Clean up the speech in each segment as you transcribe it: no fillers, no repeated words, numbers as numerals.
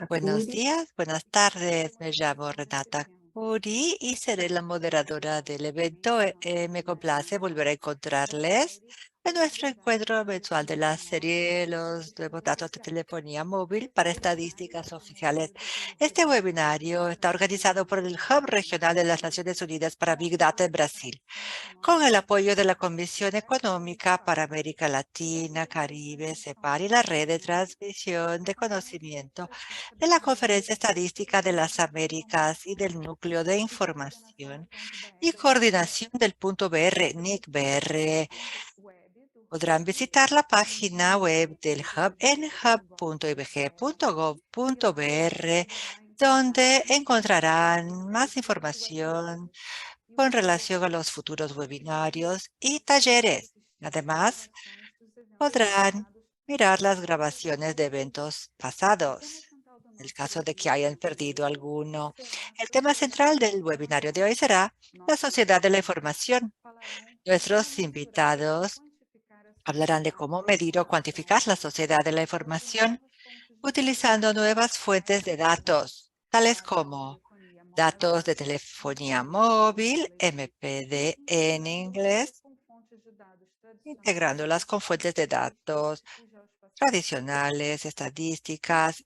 Buenos días, buenas tardes. Me llamo Renata Curi y seré la moderadora del evento. Me complace volver a encontrarles en nuestro encuentro mensual de la serie Los nuevos datos de telefonía móvil para estadísticas oficiales. Este webinario está organizado por el Hub Regional de las Naciones Unidas para Big Data en Brasil, con el apoyo de la Comisión Económica para América Latina, Caribe, CEPAL y la Red de Transmisión de Conocimiento de la Conferencia Estadística de las Américas y del Núcleo de Información y Coordinación del Punto BR, NIC-BR. Podrán visitar la página web del Hub en hub.ibg.gov.br, donde encontrarán más información con relación a los futuros webinarios y talleres. Además, podrán mirar las grabaciones de eventos pasados, en el caso de que hayan perdido alguno. El tema central del webinario de hoy será la sociedad de la información. Nuestros invitados hablarán de cómo medir o cuantificar la sociedad de la información utilizando nuevas fuentes de datos, tales como datos de telefonía móvil, MPD en inglés, integrándolas con fuentes de datos tradicionales, estadísticas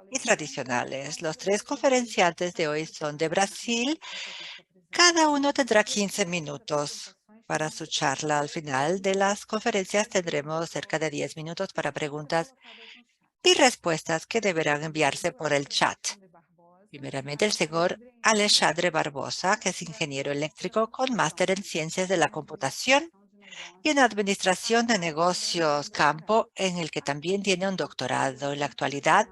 y tradicionales. Los tres conferenciantes de hoy son de Brasil. Cada uno tendrá 15 minutos para su charla. Al final de las conferencias tendremos cerca de 10 minutos para preguntas y respuestas que deberán enviarse por el chat. Primeramente, el señor Alexandre Barbosa, que es ingeniero eléctrico con máster en Ciencias de la Computación y en Administración de Negocios, campo en el que también tiene un doctorado. En la actualidad,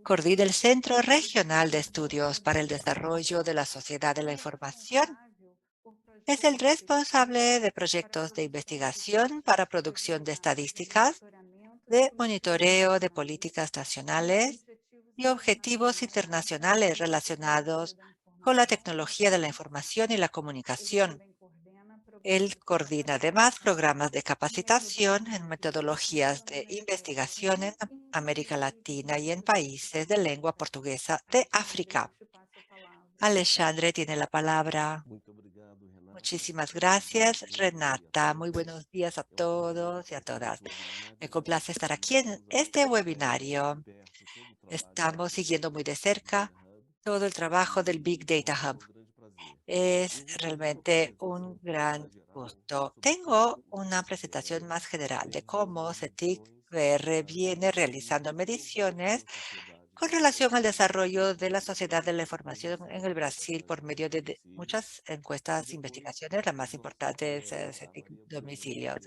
coordina el Centro Regional de Estudios para el Desarrollo de la Sociedad de la Información. Es el responsable de proyectos de investigación para producción de estadísticas, de monitoreo de políticas nacionales y objetivos internacionales relacionados con la tecnología de la información y la comunicación. Él coordina además programas de capacitación en metodologías de investigación en América Latina y en países de lengua portuguesa de África. Alexandre tiene la palabra. Muchísimas gracias, Renata. Muy buenos días a todos y a todas. Me complace estar aquí en este webinario. Estamos siguiendo muy de cerca todo el trabajo del Big Data Hub. Es realmente un gran gusto. Tengo una presentación más general de cómo CETIC-VR viene realizando mediciones con relación al desarrollo de la sociedad de la información en el Brasil por medio de muchas encuestas, investigaciones. La más importante es CETIC Domicilios,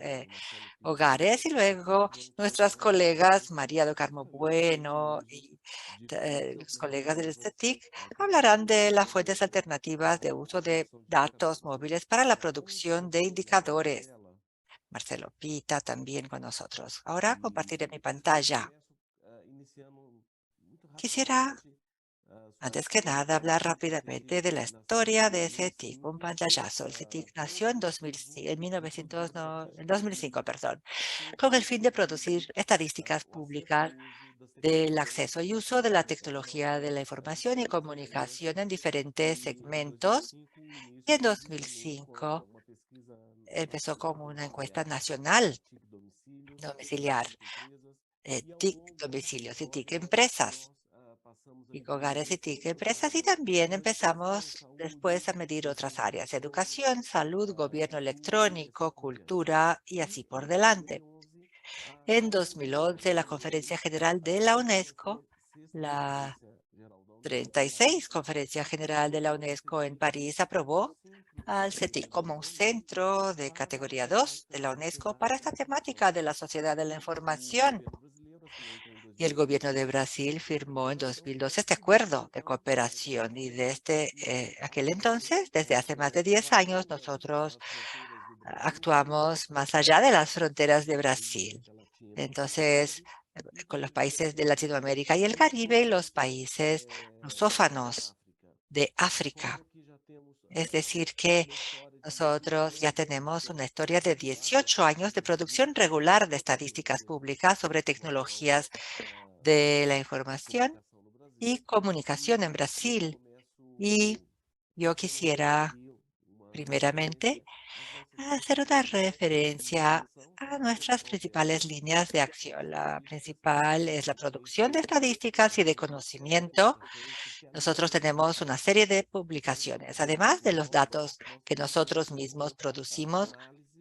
Hogares, y luego nuestras colegas María do Carmo Bueno y los colegas del CETIC hablarán de las fuentes alternativas de uso de datos móviles para la producción de indicadores. Marcelo Pita también con nosotros. Ahora compartiré mi pantalla. Quisiera, antes que nada, hablar rápidamente de la historia de CETIC, un pantallazo. El CETIC nació en 1900, en 2005, perdón, con el fin de producir estadísticas públicas del acceso y uso de la tecnología de la información y comunicación en diferentes segmentos. Y en 2005 empezó con una encuesta nacional domiciliar, TIC domicilios y TIC empresas, y hogares y TIC empresas, y también empezamos después a medir otras áreas: educación, salud, gobierno electrónico, cultura y así por delante. En 2011, la Conferencia General de la UNESCO, la 36 Conferencia General de la UNESCO en París, aprobó al CETIC como un centro de categoría 2 de la UNESCO para esta temática de la sociedad de la información. Y el gobierno de Brasil firmó en 2012 este acuerdo de cooperación, y desde aquel entonces, desde hace más de 10 años, nosotros actuamos más allá de las fronteras de Brasil. Entonces, con los países de Latinoamérica y el Caribe y los países lusófanos de África. Es decir, que nosotros ya tenemos una historia de 18 años de producción regular de estadísticas públicas sobre tecnologías de la información y comunicación en Brasil. Y yo quisiera, primeramente, hacer una referencia a nuestras principales líneas de acción. La principal es la producción de estadísticas y de conocimiento. Nosotros tenemos una serie de publicaciones. Además de los datos que nosotros mismos producimos,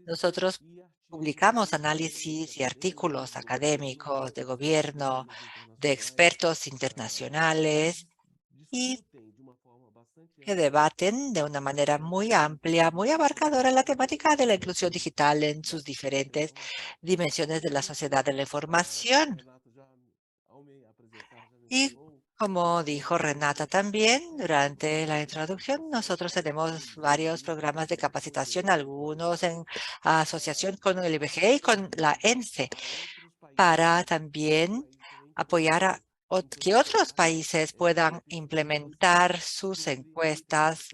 nosotros publicamos análisis y artículos académicos de gobierno, de expertos internacionales y que debaten de una manera muy amplia, muy abarcadora la temática de la inclusión digital en sus diferentes dimensiones de la sociedad de la información. Y como dijo Renata también durante la introducción, nosotros tenemos varios programas de capacitación, algunos en asociación con el IBGE y con la ENSE, para también apoyar a que otros países puedan implementar sus encuestas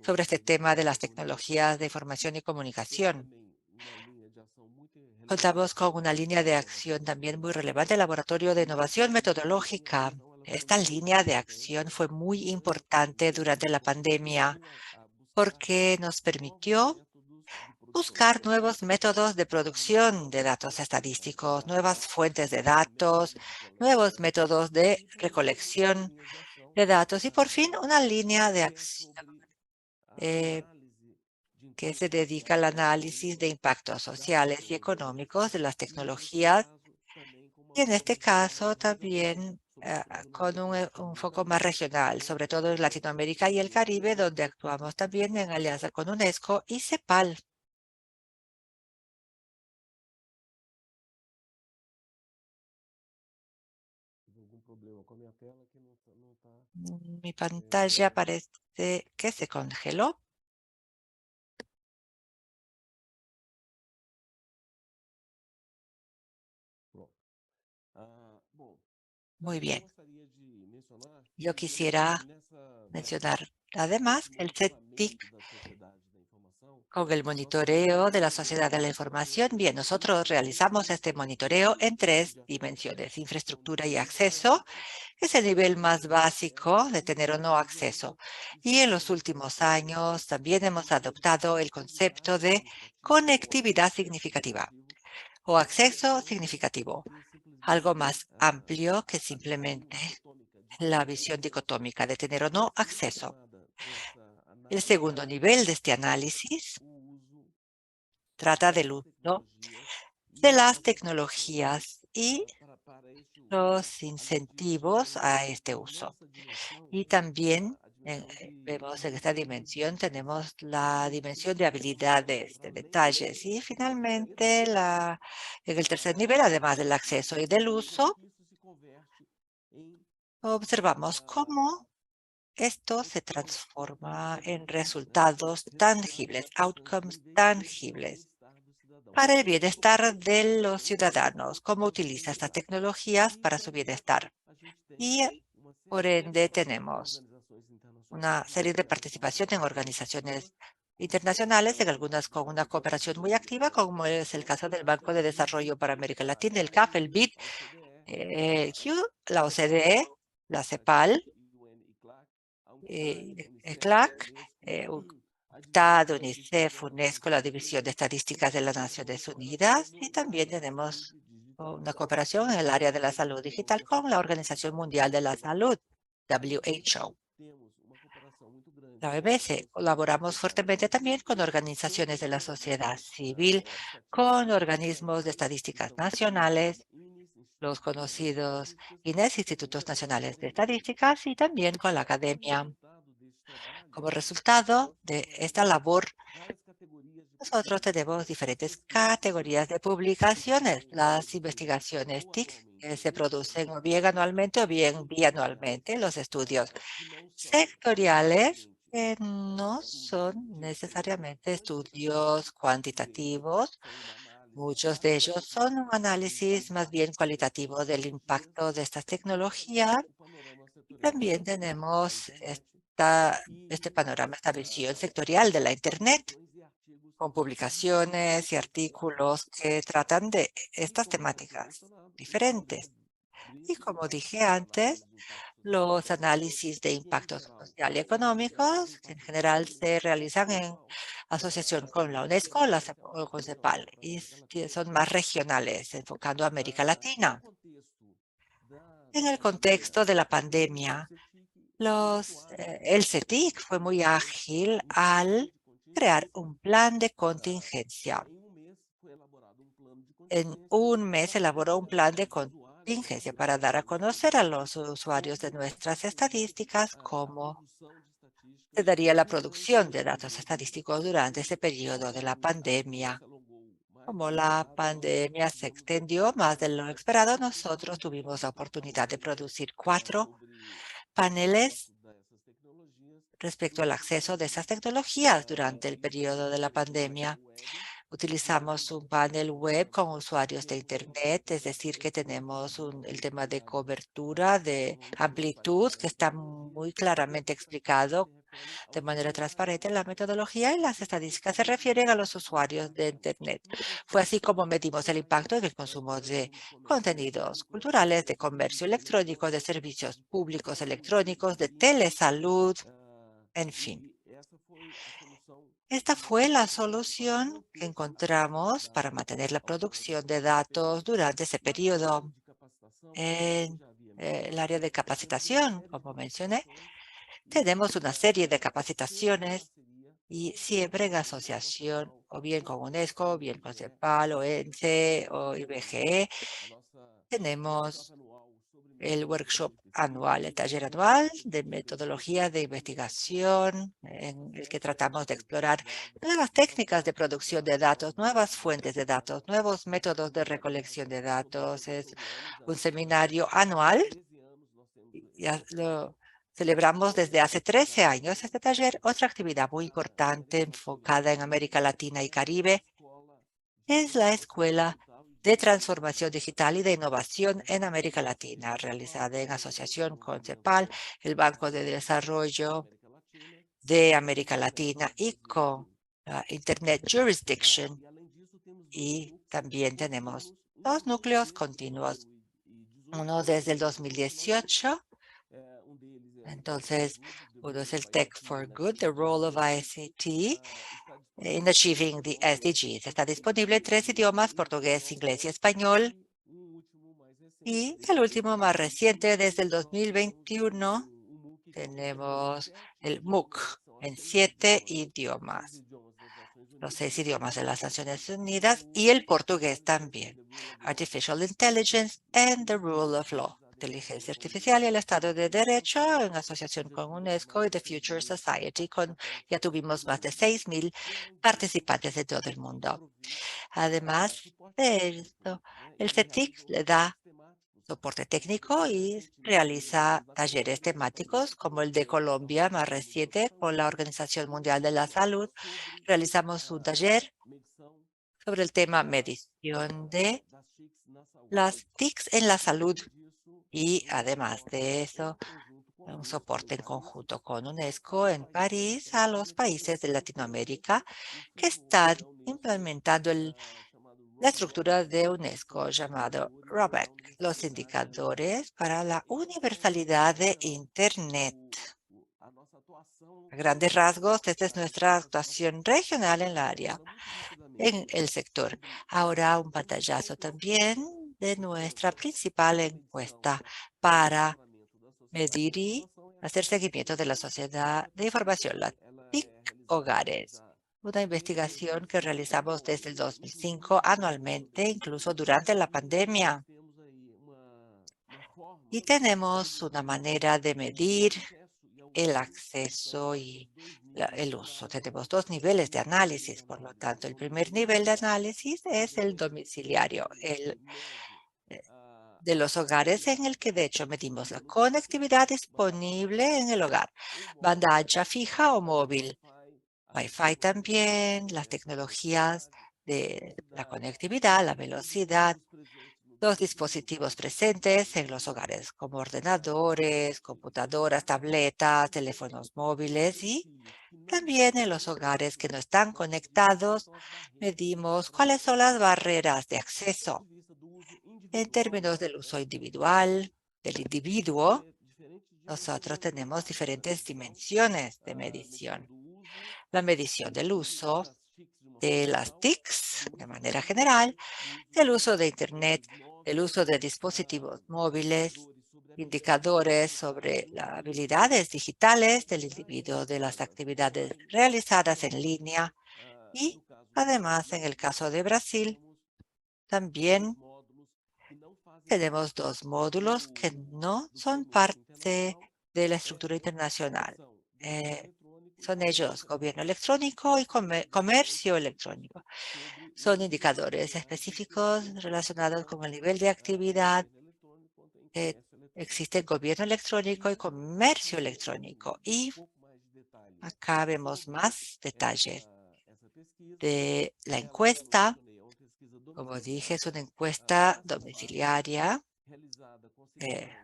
sobre este tema de las tecnologías de información y comunicación. Contamos con una línea de acción también muy relevante, el Laboratorio de Innovación Metodológica. Esta línea de acción fue muy importante durante la pandemia porque nos permitió buscar nuevos métodos de producción de datos estadísticos, nuevas fuentes de datos, nuevos métodos de recolección de datos y por fin una línea de acción eh, que se dedica al análisis de impactos sociales y económicos de las tecnologías y en este caso también con un foco más regional, sobre todo en Latinoamérica y el Caribe, donde actuamos también en alianza con UNESCO y CEPAL. Mi pantalla parece que se congeló. Muy bien. Yo quisiera mencionar además el CETIC con el monitoreo de la sociedad de la información. Bien, nosotros realizamos este monitoreo en tres dimensiones: infraestructura y acceso, que es el nivel más básico de tener o no acceso. Y en los últimos años también hemos adoptado el concepto de conectividad significativa o acceso significativo, algo más amplio que simplemente la visión dicotómica de tener o no acceso. El segundo nivel de este análisis trata del uso de las tecnologías y los incentivos a este uso. Y también vemos en esta dimensión, tenemos la dimensión de habilidades, de detalles. Y finalmente, en el tercer nivel, además del acceso y del uso, observamos cómo esto se transforma en resultados tangibles, outcomes tangibles para el bienestar de los ciudadanos, cómo utiliza estas tecnologías para su bienestar. Y por ende tenemos una serie de participación en organizaciones internacionales, en algunas con una cooperación muy activa, como es el caso del Banco de Desarrollo para América Latina, el CAF, el BID, el Q, la OCDE, la CEPAL, el CLAC, UNCTAD, UNICEF, UNESCO, la División de Estadísticas de las Naciones Unidas, y también tenemos una cooperación en el área de la salud digital con la Organización Mundial de la Salud, WHO. La OMS. Colaboramos fuertemente también con organizaciones de la sociedad civil, con organismos de estadísticas nacionales, los conocidos INES, Institutos Nacionales de Estadísticas, y también con la academia. Como resultado de esta labor, nosotros tenemos diferentes categorías de publicaciones. Las investigaciones TIC que se producen o bien anualmente o bien bianualmente. Los estudios sectoriales que no son necesariamente estudios cuantitativos. Muchos de ellos son un análisis más bien cualitativo del impacto de estas tecnologías. Y también tenemos este panorama, esta visión sectorial de la Internet, con publicaciones y artículos que tratan de estas temáticas diferentes. Y como dije antes, Los análisis de impacto social y económicos, que en general se realizan en asociación con la UNESCO o con CEPAL, y que son más regionales, enfocando a América Latina. En el contexto de la pandemia, el CETIC fue muy ágil al crear un plan de contingencia. En un mes elaboró un plan de contingencia para dar a conocer a los usuarios de nuestras estadísticas cómo se daría la producción de datos estadísticos durante ese periodo de la pandemia. Como la pandemia se extendió más de lo esperado, nosotros tuvimos la oportunidad de producir 4 paneles respecto al acceso de esas tecnologías durante el periodo de la pandemia. Utilizamos un panel web con usuarios de Internet, es decir, que tenemos el tema de cobertura, de amplitud, que está muy claramente explicado de manera transparente en la metodología, y las estadísticas se refieren a los usuarios de Internet. Fue así como medimos el impacto en el consumo de contenidos culturales, de comercio electrónico, de servicios públicos electrónicos, de telesalud, en fin. Esta fue la solución que encontramos para mantener la producción de datos durante ese periodo. En el área de capacitación, como mencioné, tenemos una serie de capacitaciones y siempre en asociación o bien con UNESCO, o bien con CEPAL, o ENSE o IBGE. Tenemos el workshop anual, el taller anual de metodología de investigación, en el que tratamos de explorar nuevas técnicas de producción de datos, nuevas fuentes de datos, nuevos métodos de recolección de datos. Es un seminario anual. Ya lo celebramos desde hace 13 años este taller. Otra actividad muy importante enfocada en América Latina y Caribe es la Escuela de Transformación Digital y de Innovación en América Latina, realizada en asociación con CEPAL, el Banco de Desarrollo de América Latina, y con Internet Jurisdiction. Y también tenemos 2 núcleos continuos, uno desde el 2018. Entonces, uno es el Tech for Good, the role of ICT in achieving the SDGs. Está disponible en 3 idiomas: portugués, inglés y español. Y el último más reciente, desde el 2021, tenemos el MOOC en 7 idiomas, los 6 idiomas de las Naciones Unidas y el portugués también. Artificial Intelligence and the Rule of Law. Inteligencia artificial y el Estado de Derecho, en asociación con UNESCO y The Future Society. Ya tuvimos más de 6.000 participantes de todo el mundo. Además de esto, el CETIC le da soporte técnico y realiza talleres temáticos, como el de Colombia más reciente con la Organización Mundial de la Salud. Realizamos un taller sobre el tema medición de las TICs en la salud, y además de eso, un soporte en conjunto con UNESCO en París a los países de Latinoamérica que están implementando la estructura de UNESCO llamado ROBEC, los indicadores para la universalidad de Internet. A grandes rasgos, esta es nuestra actuación regional en la área, en el sector. Ahora un pantallazo también de nuestra principal encuesta para medir y hacer seguimiento de la sociedad de información, la TIC Hogares. Una investigación que realizamos desde el 2005 anualmente, incluso durante la pandemia. Y tenemos una manera de medir el acceso y el uso. Tenemos 2 niveles de análisis, por lo tanto, el primer nivel de análisis es el domiciliario, el de los hogares, en el que de hecho medimos la conectividad disponible en el hogar, banda ancha fija o móvil, Wi-Fi también, las tecnologías de la conectividad, la velocidad, los dispositivos presentes en los hogares, como ordenadores, computadoras, tabletas, teléfonos móviles, y también en los hogares que no están conectados, medimos cuáles son las barreras de acceso en términos del uso individual, del individuo, nosotros tenemos diferentes dimensiones de medición. La medición del uso de las TICs de manera general, del uso de Internet, el uso de dispositivos móviles, indicadores sobre las habilidades digitales del individuo, de las actividades realizadas en línea y, además, en el caso de Brasil, también tenemos dos módulos que no son parte de la estructura internacional. Eh, Son ellos, gobierno electrónico y comercio electrónico. Son indicadores específicos relacionados con el nivel de actividad. Existe gobierno electrónico y comercio electrónico. Y acá vemos más detalles de la encuesta. Como dije, es una encuesta domiciliaria. eh,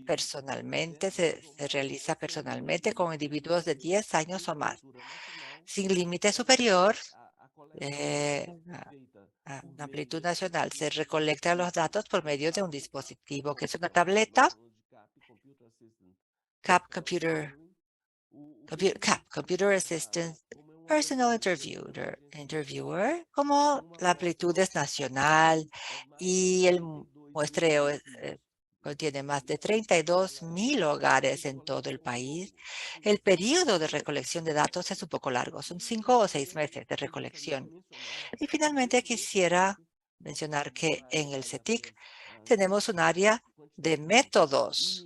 Personalmente, se realiza personalmente con individuos de 10 años o más, sin límite superior a una amplitud nacional. Se recolectan los datos por medio de un dispositivo que es una tableta, Computer Assistant Personal Interviewer, como la amplitud es nacional y el muestreo contiene más de 32,000 hogares en todo el país. El periodo de recolección de datos es un poco largo, son 5 o 6 meses de recolección. Y finalmente quisiera mencionar que en el CETIC tenemos un área de métodos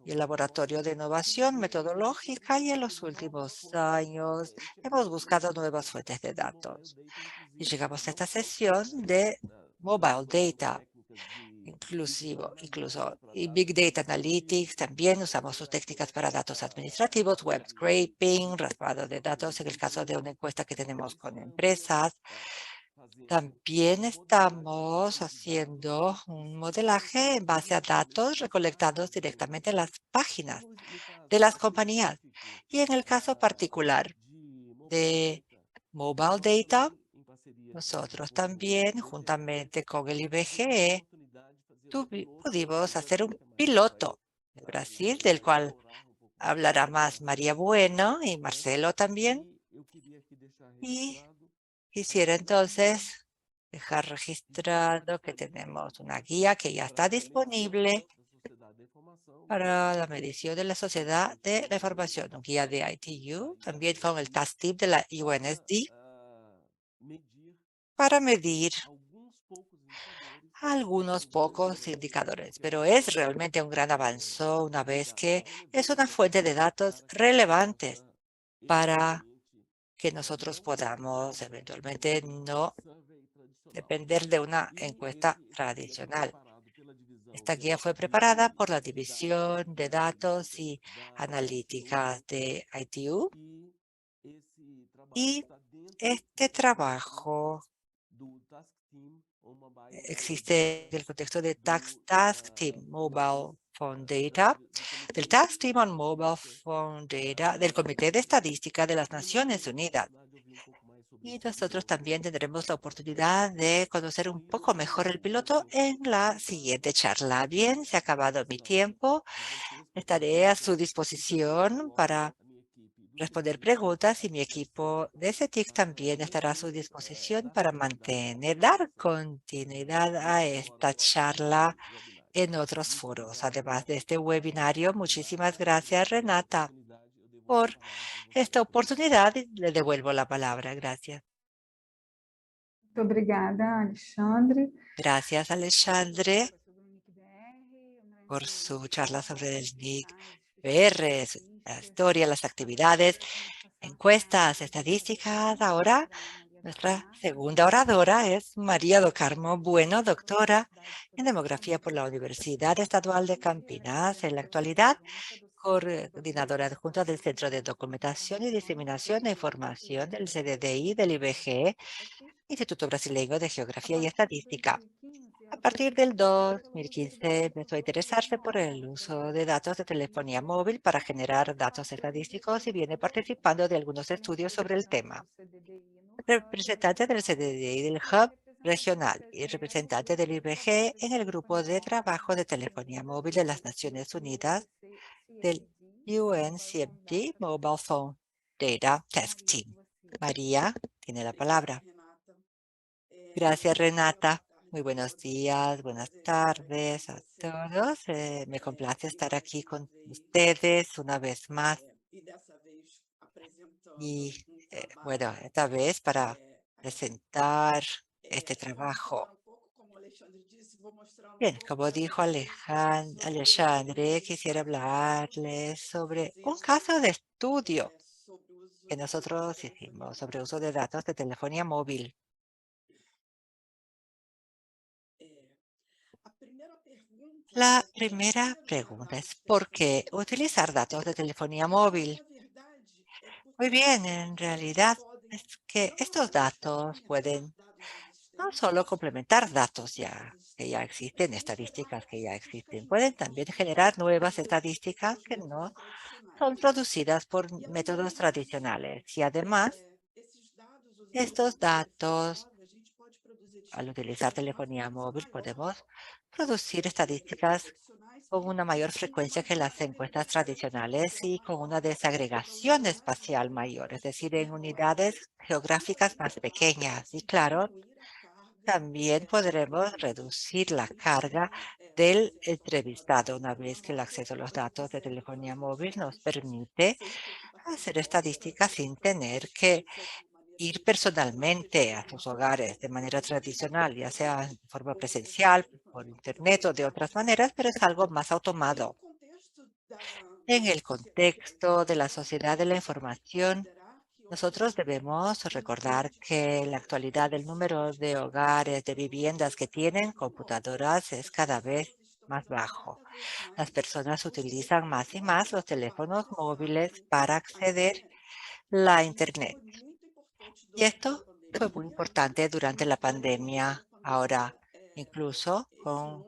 y el Laboratorio de Innovación Metodológica, y en los últimos años hemos buscado nuevas fuentes de datos. Y llegamos a esta sesión de Mobile Data incluso y Big Data Analytics. También usamos sus técnicas para datos administrativos, web scraping, raspado de datos en el caso de una encuesta que tenemos con empresas. También estamos haciendo un modelaje en base a datos recolectados directamente en las páginas de las compañías. Y en el caso particular de Mobile Data, nosotros también, juntamente con el IBGE, pudimos hacer un piloto de Brasil, del cual hablará más María Bueno y Marcelo también. Y quisiera entonces dejar registrado que tenemos una guía que ya está disponible para la medición de la sociedad de la información, un guía de ITU, también con el task tip de la UNSD para medir algunos pocos indicadores, pero es realmente un gran avance una vez que es una fuente de datos relevantes para que nosotros podamos eventualmente no depender de una encuesta tradicional. Esta guía fue preparada por la División de Datos y Analítica de ITU y este trabajo existe en el contexto de Task Team Mobile Phone Data, del Task Team on Mobile Phone Data del Comité de Estadística de las Naciones Unidas. Y nosotros también tendremos la oportunidad de conocer un poco mejor el piloto en la siguiente charla. Bien, se ha acabado mi tiempo. Estaré a su disposición para responder preguntas y mi equipo de CETIC también estará a su disposición para dar continuidad a esta charla en otros foros. Además de este webinario, muchísimas gracias, Renata, por esta oportunidad y le devuelvo la palabra. Gracias. Muito obrigada, Alexandre. Gracias, Alexandre, por su charla sobre el NIC PR, la historia, las actividades, encuestas, estadísticas. Ahora, nuestra segunda oradora es María do Carmo Bueno, doctora en demografía por la Universidad Estadual de Campinas. En la actualidad, coordinadora adjunta del Centro de Documentación y Diseminación de Información del CDDI del IBGE, Instituto Brasileño de Geografía y Estadística. A partir del 2015 empezó a interesarse por el uso de datos de telefonía móvil para generar datos estadísticos y viene participando de algunos estudios sobre el tema. Representante del CDDI del Hub regional y representante del IBG en el Grupo de Trabajo de Telefonía Móvil de las Naciones Unidas del UNCMD Mobile Phone Data Task Team. María tiene la palabra. Gracias, Renata. Muy buenos días, buenas tardes a todos. Me complace estar aquí con ustedes una vez más. Y bueno, esta vez para presentar este trabajo. Bien, como dijo Alexandre, quisiera hablarles sobre un caso de estudio que nosotros hicimos sobre uso de datos de telefonía móvil. La primera pregunta es, ¿por qué utilizar datos de telefonía móvil? Muy bien, en realidad es que estos datos pueden no solo complementar datos que ya existen, estadísticas que ya existen, pueden también generar nuevas estadísticas que no son producidas por métodos tradicionales. Y además, estos datos, al utilizar telefonía móvil, podemos producir estadísticas con una mayor frecuencia que las encuestas tradicionales y con una desagregación espacial mayor, es decir, en unidades geográficas más pequeñas. Y claro, también podremos reducir la carga del entrevistado una vez que el acceso a los datos de telefonía móvil nos permite hacer estadísticas sin tener que ir personalmente a sus hogares de manera tradicional, ya sea de forma presencial, por internet o de otras maneras, pero es algo más automado. En el contexto de la sociedad de la información, nosotros debemos recordar que en la actualidad el número de hogares, de viviendas que tienen computadoras es cada vez más bajo. Las personas utilizan más y más los teléfonos móviles para acceder a la Internet. Y esto fue muy importante durante la pandemia. Ahora, incluso con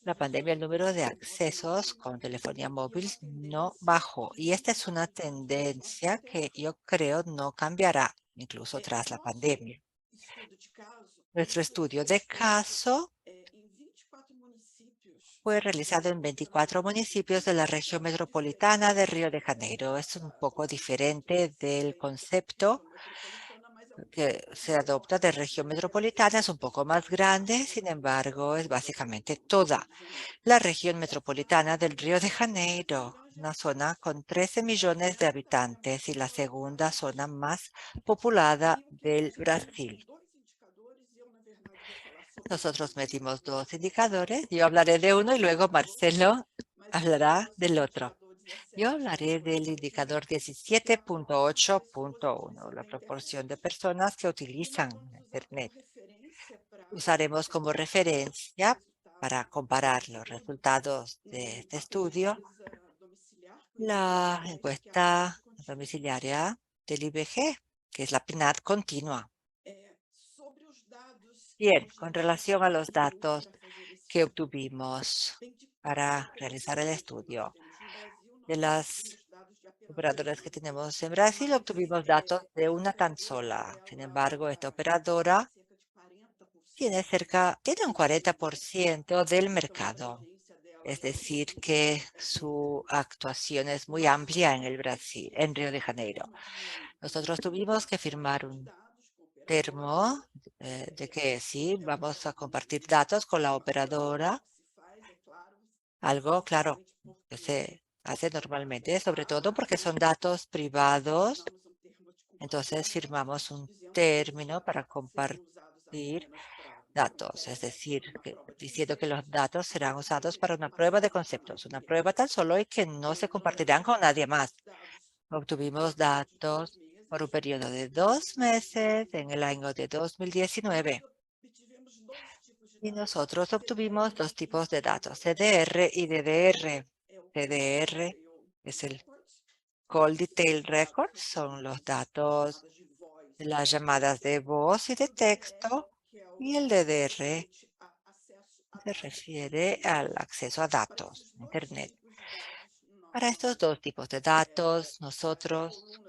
la pandemia, el número de accesos con telefonía móvil no bajó. Y esta es una tendencia que yo creo no cambiará, incluso tras la pandemia. Nuestro estudio de caso fue realizado en 24 municipios de la región metropolitana de Río de Janeiro. Es un poco diferente del concepto que se adopta de región metropolitana, es un poco más grande, sin embargo, es básicamente toda la región metropolitana del Río de Janeiro, una zona con 13 millones de habitantes y la segunda zona más poblada del Brasil. Nosotros metimos dos indicadores, yo hablaré de uno y luego Marcelo hablará del otro. Yo hablaré del indicador 17.8.1, la proporción de personas que utilizan Internet. Usaremos como referencia para comparar los resultados de este estudio la encuesta domiciliaria del IBG, que es la PNAD continua. Bien, con relación a los datos que obtuvimos para realizar el estudio de las operadoras que tenemos en Brasil, obtuvimos datos de una tan sola. Sin embargo, esta operadora tiene un 40% del mercado. Es decir, que su actuación es muy amplia en el Brasil, en Río de Janeiro. Nosotros tuvimos que firmar un termo de que sí, vamos a compartir datos con la operadora, algo, claro, que se hace normalmente, sobre todo porque son datos privados. Entonces firmamos un término para compartir datos, es decir, diciendo que los datos serán usados para una prueba de conceptos, una prueba tan solo y que no se compartirán con nadie más. Obtuvimos datos por un periodo de 2 meses en el año de 2019. Y nosotros obtuvimos dos tipos de datos, CDR y DDR. CDR es el Call Detail Record, son los datos de las llamadas de voz y de texto, y el DDR se refiere al acceso a datos, Internet. Para estos dos tipos de datos, nosotros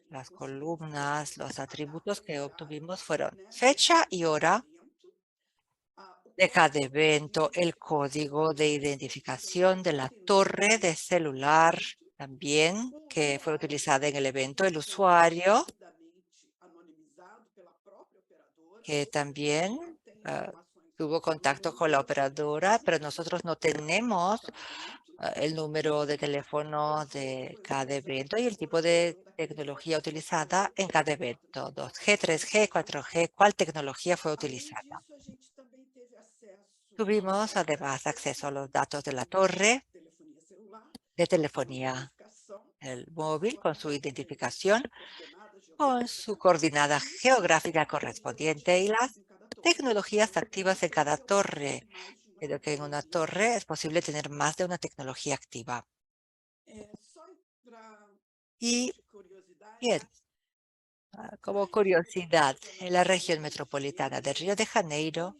las columnas, los atributos que obtuvimos fueron fecha y hora de cada evento, el código de identificación de la torre de celular también que fue utilizada en el evento, el usuario que también tuvo contacto con la operadora, pero nosotros no tenemos el número de teléfono de cada evento y el tipo de tecnología utilizada en cada evento. 2G, 3G, 4G, ¿cuál tecnología fue utilizada? Tuvimos además acceso a los datos de la torre de telefonía, el móvil con su identificación, con su coordenada geográfica correspondiente y las tecnologías activas en cada torre. Creo que en una torre es posible tener más de una tecnología activa. Y bien, como curiosidad, en la región metropolitana de Río de Janeiro,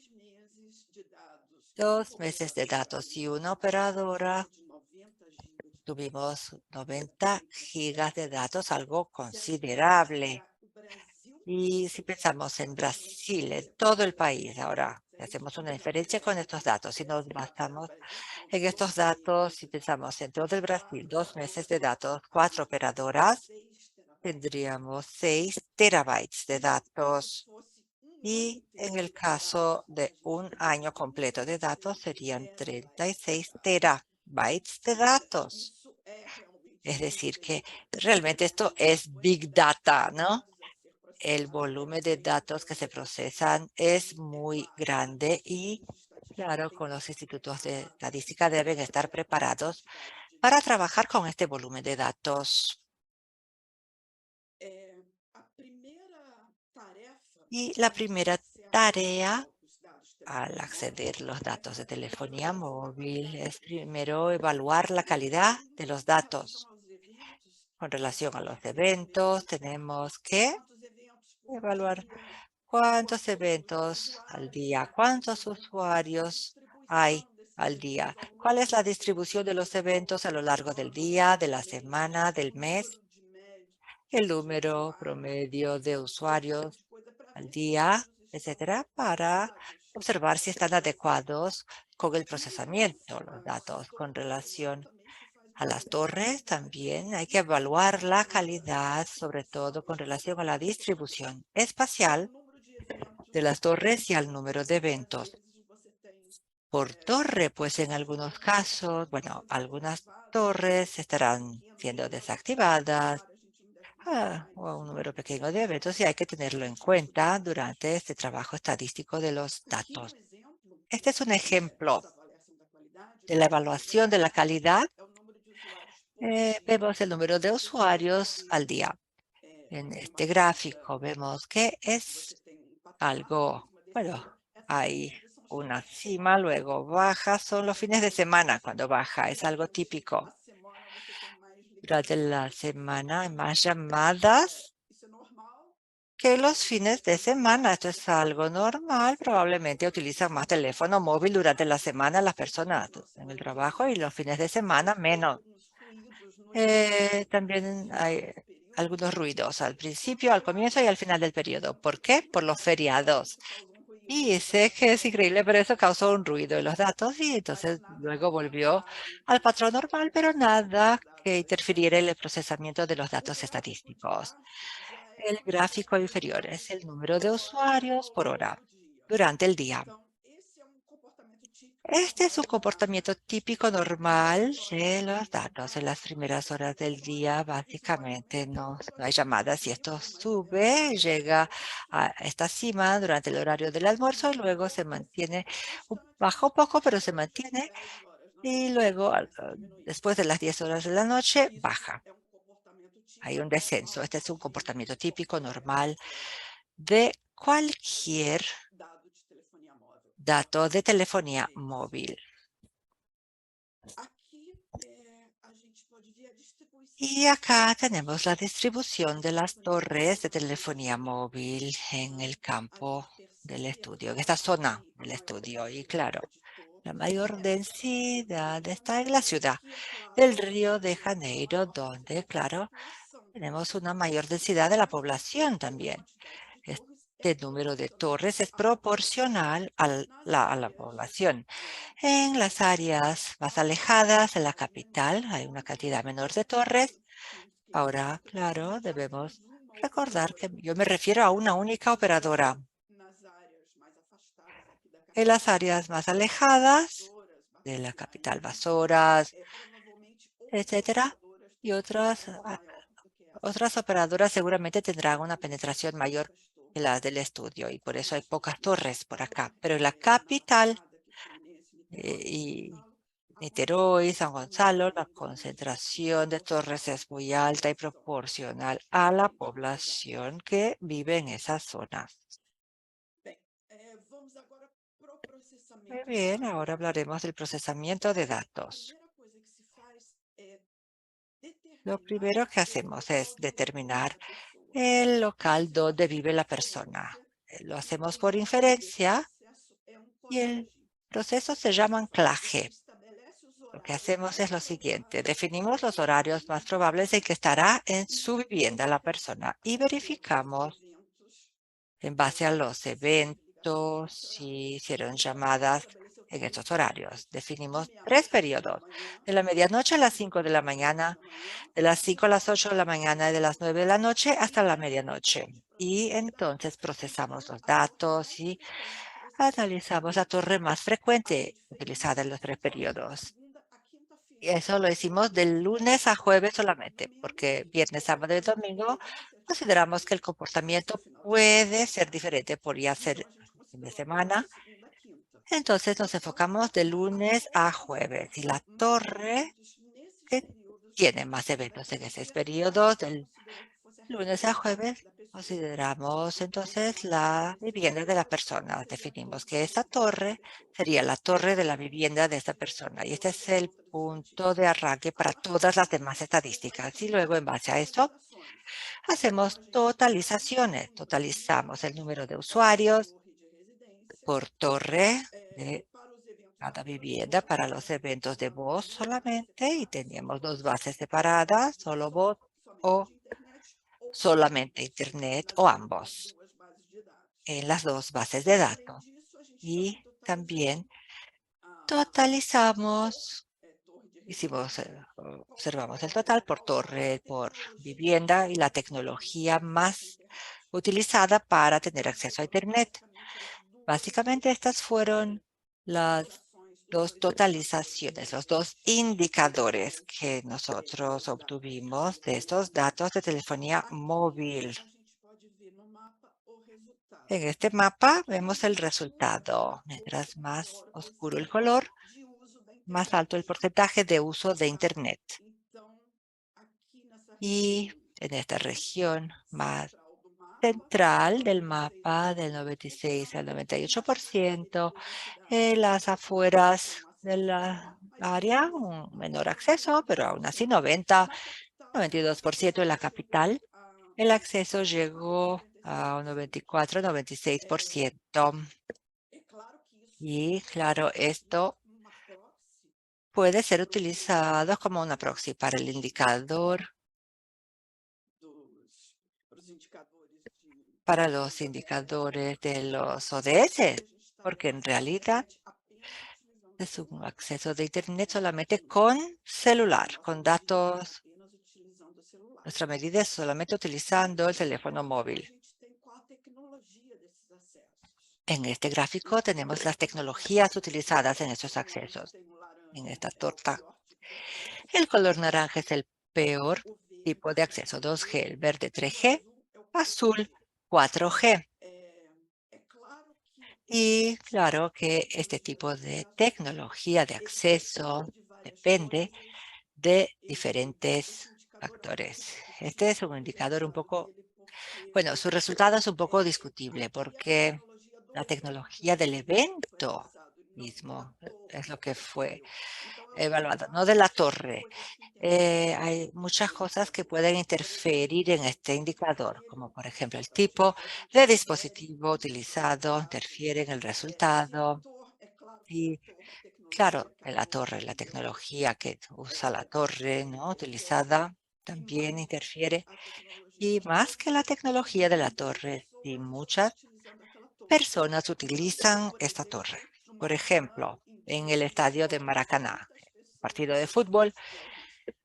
2 meses de datos y una operadora, tuvimos 90 gigas de datos, algo considerable. Y si pensamos en Brasil, en todo el país, ahora hacemos una diferencia con estos datos. Si nos basamos en estos datos, si pensamos en todo el Brasil, 2 meses de datos, 4 operadoras, tendríamos 6 terabytes de datos. Y en el caso de un año completo de datos, serían 36 terabytes de datos. Es decir, que realmente esto es Big Data, ¿no? El volumen de datos que se procesan es muy grande y, claro, con los institutos de estadística deben estar preparados para trabajar con este volumen de datos. Y la primera tarea al acceder los datos de telefonía móvil es primero evaluar la calidad de los datos. Con relación a los eventos, tenemos que evaluar cuántos eventos al día, cuántos usuarios hay al día, cuál es la distribución de los eventos a lo largo del día, de la semana, del mes, el número promedio de usuarios al día, etcétera, para observar si están adecuados con el procesamiento, los datos con relación a las torres. También hay que evaluar la calidad, sobre todo con relación a la distribución espacial de las torres y al número de eventos por torre, pues en algunos casos, bueno, algunas torres estarán siendo desactivadas o un número pequeño de eventos y hay que tenerlo en cuenta durante este trabajo estadístico de los datos. Este es un ejemplo de la evaluación de la calidad. Vemos el número de usuarios al día. En este gráfico vemos que es algo, bueno, hay una cima, luego baja, son los fines de semana cuando baja, es algo típico. Durante la semana hay más llamadas que los fines de semana. Esto es algo normal. Probablemente utilizan más teléfono móvil durante la semana las personas en el trabajo y los fines de semana menos. También hay algunos ruidos al principio, al comienzo y al final del periodo. ¿Por qué? Por los feriados. Y sé que es increíble, pero eso causó un ruido en los datos y entonces luego volvió al patrón normal, pero nada que interfiriera en el procesamiento de los datos estadísticos. El gráfico inferior es el número de usuarios por hora durante el día. Este es un comportamiento típico normal de los datos. En las primeras horas del día, básicamente, no hay llamadas y esto sube, llega a esta cima durante el horario del almuerzo y luego se mantiene, baja un poco, pero se mantiene y luego, después de las 10 horas de la noche, baja. Hay un descenso. Este es un comportamiento típico normal de cualquier dato de telefonía móvil. Y acá tenemos la distribución de las torres de telefonía móvil en el campo del estudio, en esta zona del estudio. Y claro, la mayor densidad está en la ciudad del Río de Janeiro, donde, claro, tenemos una mayor densidad de la población también. Este número de torres es proporcional a la población. En las áreas más alejadas de la capital hay una cantidad menor de torres. Ahora, claro, debemos recordar que yo me refiero a una única operadora. En las áreas más alejadas de la capital, Vasoras, etcétera, y otras operadoras seguramente tendrán una penetración mayor que las del estudio y por eso hay pocas torres por acá. Pero en la capital y Niterói, San Gonzalo, la concentración de torres es muy alta y proporcional a la población que vive en esas zonas. Muy bien, ahora hablaremos del procesamiento de datos. Lo primero que hacemos es determinar el local donde vive la persona. Lo hacemos por inferencia y el proceso se llama anclaje. Lo que hacemos es lo siguiente, definimos los horarios más probables en que estará en su vivienda la persona y verificamos en base a los eventos si hicieron llamadas en estos horarios. Definimos 3 periodos, de la medianoche a las 5 de la mañana, de las 5 a las 8 de la mañana y de las 9 de la noche hasta la medianoche. Y entonces procesamos los datos y analizamos la torre más frecuente utilizada en los 3 periodos. Y eso lo hicimos de lunes a jueves solamente, porque viernes, sábado y domingo consideramos que el comportamiento puede ser diferente, podría ser fin de semana. Entonces nos enfocamos de lunes a jueves y la torre que tiene más eventos en esos periodos, del lunes a jueves, consideramos entonces la vivienda de la persona. Definimos que esta torre sería la torre de la vivienda de esta persona. Y este es el punto de arranque para todas las demás estadísticas. Y luego, en base a esto, hacemos totalizaciones. Totalizamos el número de usuarios por torre de cada vivienda para los eventos de voz solamente. Y teníamos dos bases separadas, solo voz o solamente Internet o ambos en las dos bases de datos. Y también totalizamos, observamos el total por torre, por vivienda y la tecnología más utilizada para tener acceso a Internet. Básicamente estas fueron las dos totalizaciones, los dos indicadores que nosotros obtuvimos de estos datos de telefonía móvil. En este mapa vemos el resultado. Mientras más oscuro el color, más alto el porcentaje de uso de Internet. Y en esta región más central del mapa, del 96 al 98%, en las afueras de la área, un menor acceso, pero aún así 92% en la capital. El acceso llegó a un 94, 96%. Y claro, esto puede ser utilizado como una proxy para el indicador, para los indicadores de los ODS, porque en realidad es un acceso de Internet solamente con celular, con datos. Nuestra medida es solamente utilizando el teléfono móvil. En este gráfico tenemos las tecnologías utilizadas en estos accesos. En esta torta, el color naranja es el peor tipo de acceso 2G, el verde 3G, azul 4G. Y claro que este tipo de tecnología de acceso depende de diferentes factores. Este es un indicador un poco, bueno, su resultado es un poco discutible porque la tecnología del evento mismo es lo que fue evaluado, no de la torre. Hay muchas cosas que pueden interferir en este indicador, como por ejemplo el tipo de dispositivo utilizado interfiere en el resultado. Y claro, en la torre, la tecnología que usa la torre, ¿no? Utilizada también interfiere. Y más que la tecnología de la torre, y muchas personas utilizan esta torre. Por ejemplo, en el estadio de Maracaná, partido de fútbol,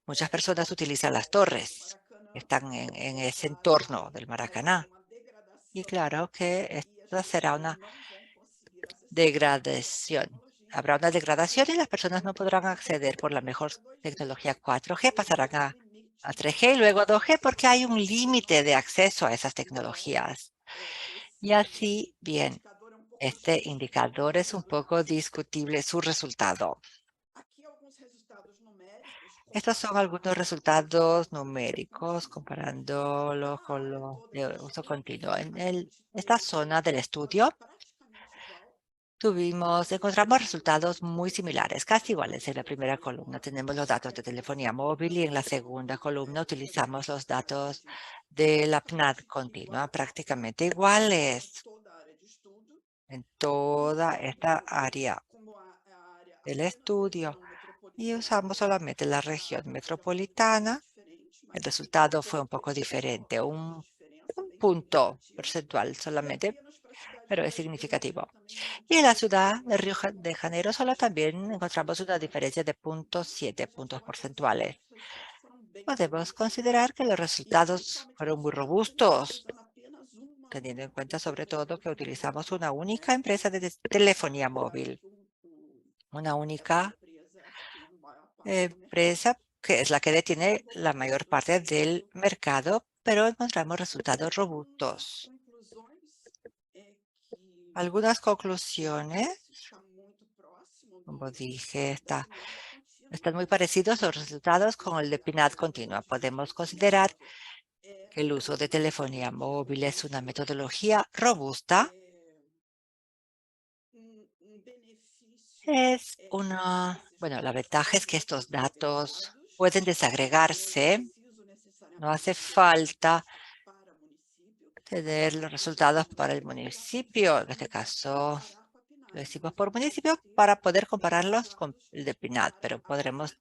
muchas personas utilizan las torres que están en ese entorno del Maracaná. Y claro que esta será una degradación. Habrá una degradación y las personas no podrán acceder por la mejor tecnología 4G, pasarán a 3G y luego a 2G porque hay un límite de acceso a esas tecnologías. Y así, bien, este indicador es un poco discutible su resultado. Estos son algunos resultados numéricos comparándolos con los de uso continuo. En esta zona del estudio encontramos resultados muy similares, casi iguales. En la primera columna tenemos los datos de telefonía móvil y en la segunda columna utilizamos los datos de la PNAD continua, prácticamente iguales en toda esta área del estudio. Y usamos solamente la región metropolitana. El resultado fue un poco diferente, un punto porcentual solamente, pero es significativo. Y en la ciudad de Río de Janeiro solo también encontramos una diferencia de 0,7 puntos porcentuales. Podemos considerar que los resultados fueron muy robustos, teniendo en cuenta sobre todo que utilizamos una única empresa de telefonía móvil, una única empresa que es la que detiene la mayor parte del mercado, pero encontramos resultados robustos. Algunas conclusiones, como dije, están muy parecidos los resultados con el de PNAD continua. Podemos considerar que el uso de telefonía móvil es una metodología robusta. Bueno, la ventaja es que estos datos pueden desagregarse. No hace falta tener los resultados para el municipio. En este caso, lo hicimos por municipio para poder compararlos con el de PNAD, pero podremos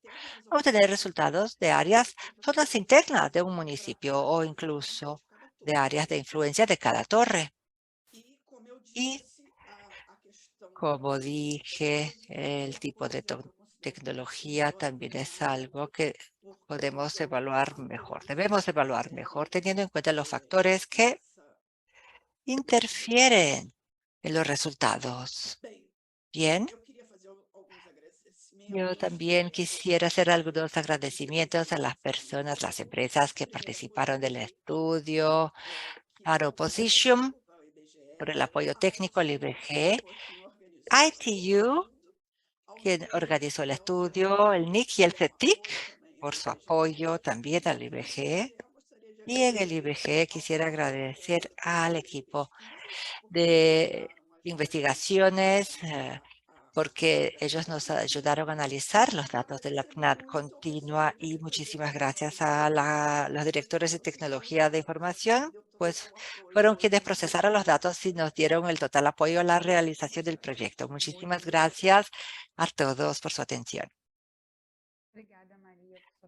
obtener resultados de áreas, zonas internas de un municipio o incluso de áreas de influencia de cada torre. Y como dije, el tipo de tecnología también es algo que podemos evaluar mejor. Debemos evaluar mejor teniendo en cuenta los factores que interfieren en los resultados. Bien. Yo también quisiera hacer algunos agradecimientos a las personas, las empresas que participaron del estudio, a Opposition por el apoyo técnico al IBG, ITU, quien organizó el estudio, el NIC y el CETIC por su apoyo también al IBG. Y en el IBG quisiera agradecer al equipo de investigaciones porque ellos nos ayudaron a analizar los datos de la PNAD continua y muchísimas gracias a los directores de tecnología de información, pues fueron quienes procesaron los datos y nos dieron el total apoyo a la realización del proyecto. Muchísimas gracias a todos por su atención.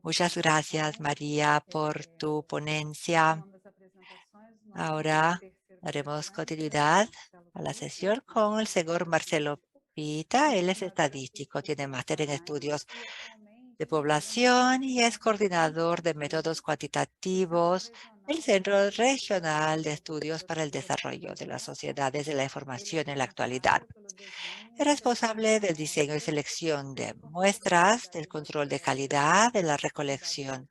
Muchas gracias, María, por tu ponencia. Ahora daremos continuidad a la sesión con el señor Marcelo Pita. Él es estadístico, tiene máster en estudios de población y es coordinador de métodos cuantitativos del Centro Regional de Estudios para el Desarrollo de las Sociedades de la Información en la actualidad. Es responsable del diseño y selección de muestras, del control de calidad, de la recolección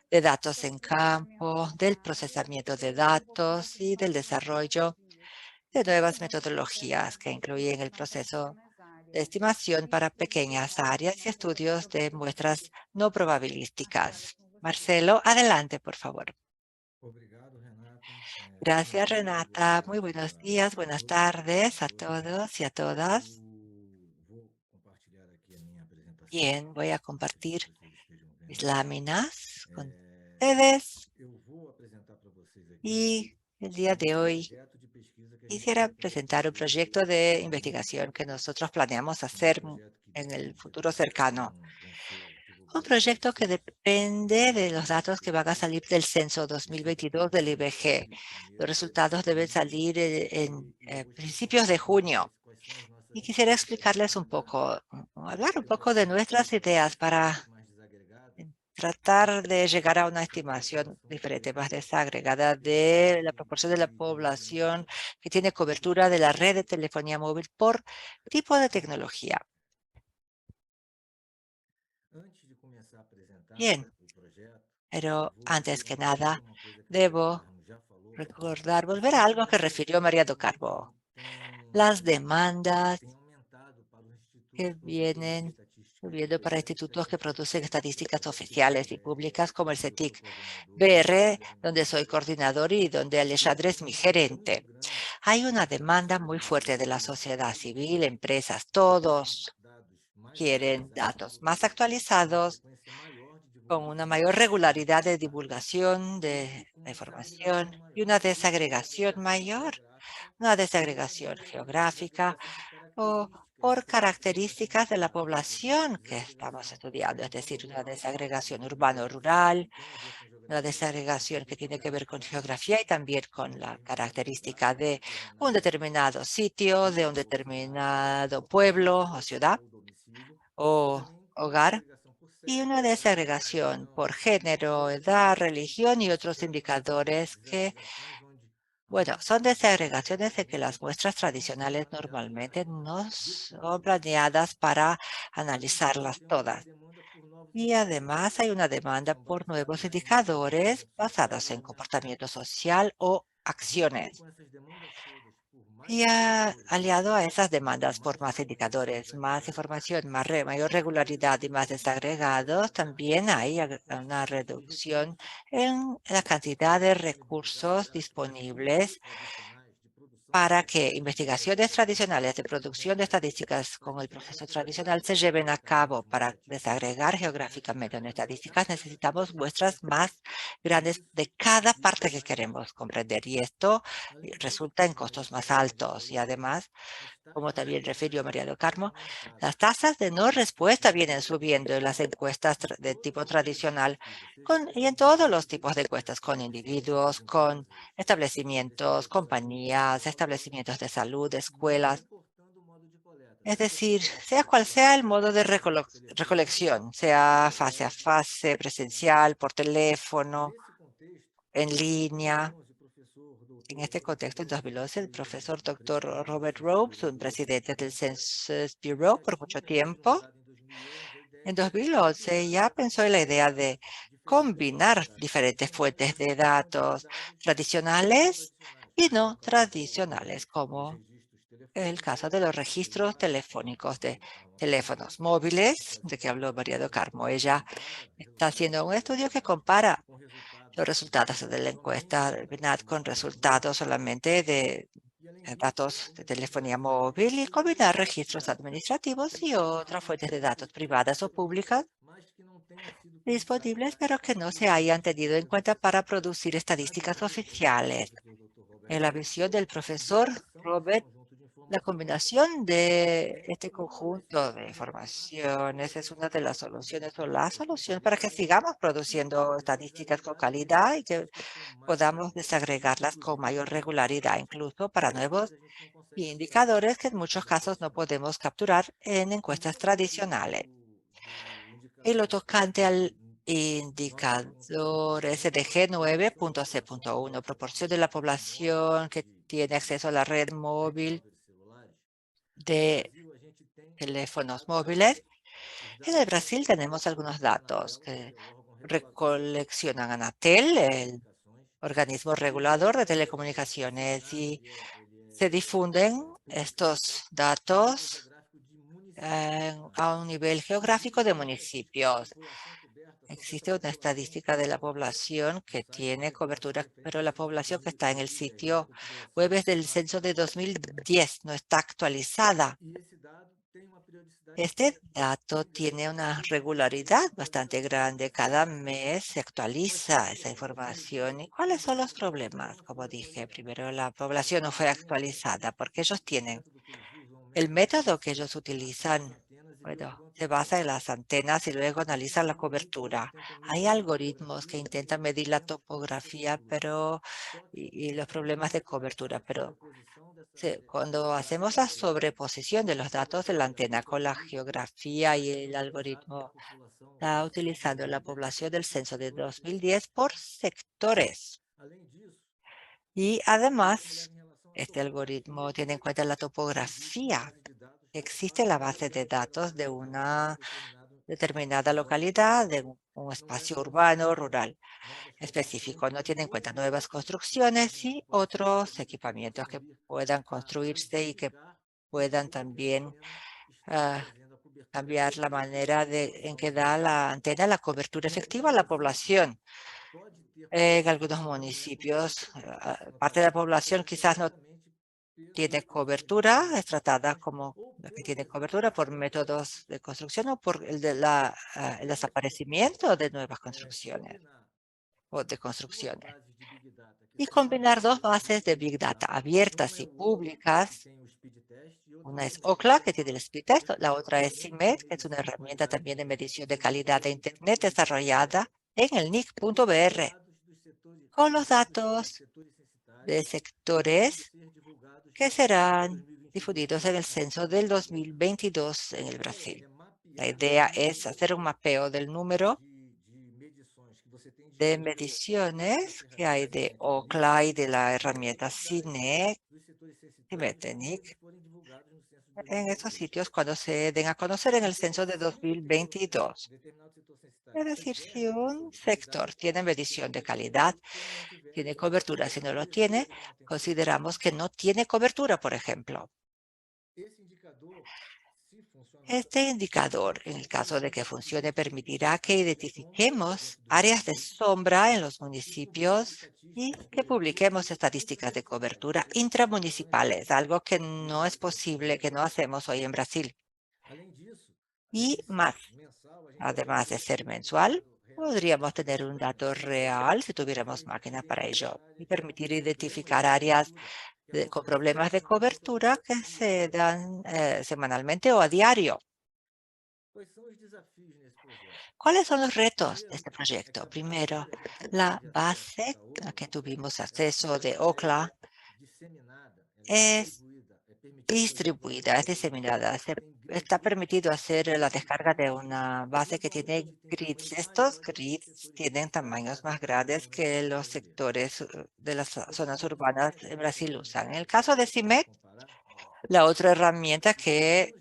de datos en campo, del procesamiento de datos y del desarrollo de nuevas metodologías que incluyen el proceso de estimación para pequeñas áreas y estudios de muestras no probabilísticas. Marcelo, adelante, por favor. Gracias, Renata. Muy buenos días, buenas tardes a todos y a todas. Bien, voy a compartir mis láminas con ustedes y el día de hoy quisiera presentar un proyecto de investigación que nosotros planeamos hacer en el futuro cercano. Un proyecto que depende de los datos que van a salir del censo 2022 del IBG. Los resultados deben salir en principios de junio. Y quisiera explicarles un poco, hablar un poco de nuestras ideas para tratar de llegar a una estimación diferente, más desagregada de la proporción de la población que tiene cobertura de la red de telefonía móvil por tipo de tecnología. Bien, pero antes que nada, debo volver a algo que refirió María do Carmo. Las demandas que vienen subiendo para institutos que producen estadísticas oficiales y públicas como el CETIC BR, donde soy coordinador y donde Alexandre es mi gerente. Hay una demanda muy fuerte de la sociedad civil, empresas, todos quieren datos más actualizados, con una mayor regularidad de divulgación de la información y una desagregación mayor, una desagregación geográfica o por características de la población que estamos estudiando, es decir, una desagregación urbano-rural, una desagregación que tiene que ver con geografía y también con la característica de un determinado sitio, de un determinado pueblo o ciudad o hogar, y una desagregación por género, edad, religión y otros indicadores que, bueno, son desagregaciones de que las muestras tradicionales normalmente no son planeadas para analizarlas todas. Y además hay una demanda por nuevos indicadores basados en comportamiento social o acciones. Y aliado a esas demandas por más indicadores, más información, mayor regularidad y más desagregados, también hay una reducción en la cantidad de recursos disponibles para que investigaciones tradicionales de producción de estadísticas con el proceso tradicional se lleven a cabo. Para desagregar geográficamente en estadísticas, necesitamos muestras más grandes de cada parte que queremos comprender, y esto resulta en costos más altos. Y además, como también refirió María do Carmo, las tasas de no respuesta vienen subiendo en las encuestas de tipo tradicional y en todos los tipos de encuestas, con individuos, con establecimientos, compañías, establecimientos de salud, escuelas. Es decir, sea cual sea el modo de recolección, sea fase a fase, presencial, por teléfono, en línea. En este contexto, en 2011, el profesor Dr. Robert Ropes, un presidente del Census Bureau por mucho tiempo, en 2011 ya pensó en la idea de combinar diferentes fuentes de datos tradicionales y no tradicionales, como el caso de los registros telefónicos de teléfonos móviles, de que habló María do Carmo. Ella está haciendo un estudio que compara los resultados de la encuesta BNAT con resultados solamente de datos de telefonía móvil y combinar registros administrativos y otras fuentes de datos privadas o públicas disponibles, pero que no se hayan tenido en cuenta para producir estadísticas oficiales. En la visión del profesor Robert, la combinación de este conjunto de informaciones es una de las soluciones o la solución para que sigamos produciendo estadísticas con calidad y que podamos desagregarlas con mayor regularidad, incluso para nuevos indicadores que en muchos casos no podemos capturar en encuestas tradicionales. Y lo tocante al indicador SDG 9.C.1, proporción de la población que tiene acceso a la red móvil de teléfonos móviles. En el Brasil tenemos algunos datos que recoleccionan Anatel, el organismo regulador de telecomunicaciones, y se difunden estos datos a un nivel geográfico de municipios. Existe una estadística de la población que tiene cobertura, pero la población que está en el sitio web es del censo de 2010, no está actualizada. Este dato tiene una regularidad bastante grande. Cada mes se actualiza esa información. ¿Y cuáles son los problemas? Como dije, primero la población no fue actualizada porque ellos tienen el método que ellos utilizan bueno, se basa en las antenas y luego analiza la cobertura. Hay algoritmos que intentan medir la topografía y los problemas de cobertura, pero cuando hacemos la sobreposición de los datos de la antena con la geografía y el algoritmo, está utilizando la población del censo de 2010 por sectores. Y además, este algoritmo tiene en cuenta la topografía. Existe la base de datos de una determinada localidad, de un espacio urbano o rural específico. No tiene en cuenta nuevas construcciones y otros equipamientos que puedan construirse y que puedan también ah, cambiar la manera en que da la antena la cobertura efectiva a la población. En algunos municipios, parte de la población quizás no tiene cobertura, es tratada como la que tiene cobertura por métodos de construcción o por el desaparecimiento de nuevas construcciones o de construcciones. Y combinar dos bases de Big Data abiertas y públicas. Una es Ookla, que tiene el speed test, la otra es CIMED, que es una herramienta también de medición de calidad de Internet desarrollada en el NIC.br, con los datos de sectores que serán difundidos en el censo del 2022 en el Brasil. La idea es hacer un mapeo del número de mediciones que hay de Ookla y de la herramienta CINEC, CIMETENIC, en esos sitios cuando se den a conocer en el censo de 2022. Es decir, si un sector tiene medición de calidad, tiene cobertura. Si no lo tiene, consideramos que no tiene cobertura, por ejemplo. Este indicador, en el caso de que funcione, permitirá que identifiquemos áreas de sombra en los municipios y que publiquemos estadísticas de cobertura intramunicipales, algo que no es posible, que no hacemos hoy en Brasil. Y más, además de ser mensual, podríamos tener un dato real si tuviéramos máquinas para ello y permitir identificar áreas con problemas de cobertura que se dan semanalmente o a diario. ¿Cuáles son los retos de este proyecto? Primero, la base a que tuvimos acceso de Ookla es distribuida, es diseminada. Está permitido hacer la descarga de una base que tiene grids. Estos grids tienen tamaños más grandes que los sectores de las zonas urbanas en Brasil usan. En el caso de CIMET, la otra herramienta que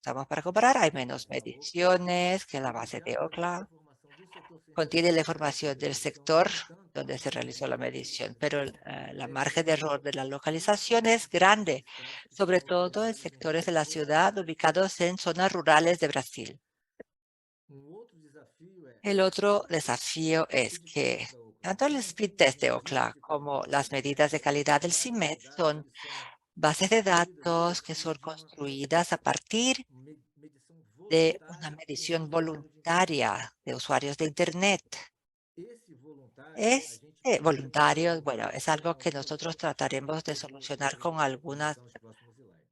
usamos para comparar, hay menos mediciones que la base de Ookla. Contiene la información del sector donde se realizó la medición, pero la margen de error de la localización es grande, sobre todo en sectores de la ciudad ubicados en zonas rurales de Brasil. El otro desafío es que tanto el speed test de Ookla como las medidas de calidad del CIMED son bases de datos que son construidas a partir de una medición voluntaria de usuarios de Internet. Voluntario, bueno, es algo que nosotros trataremos de solucionar con algunas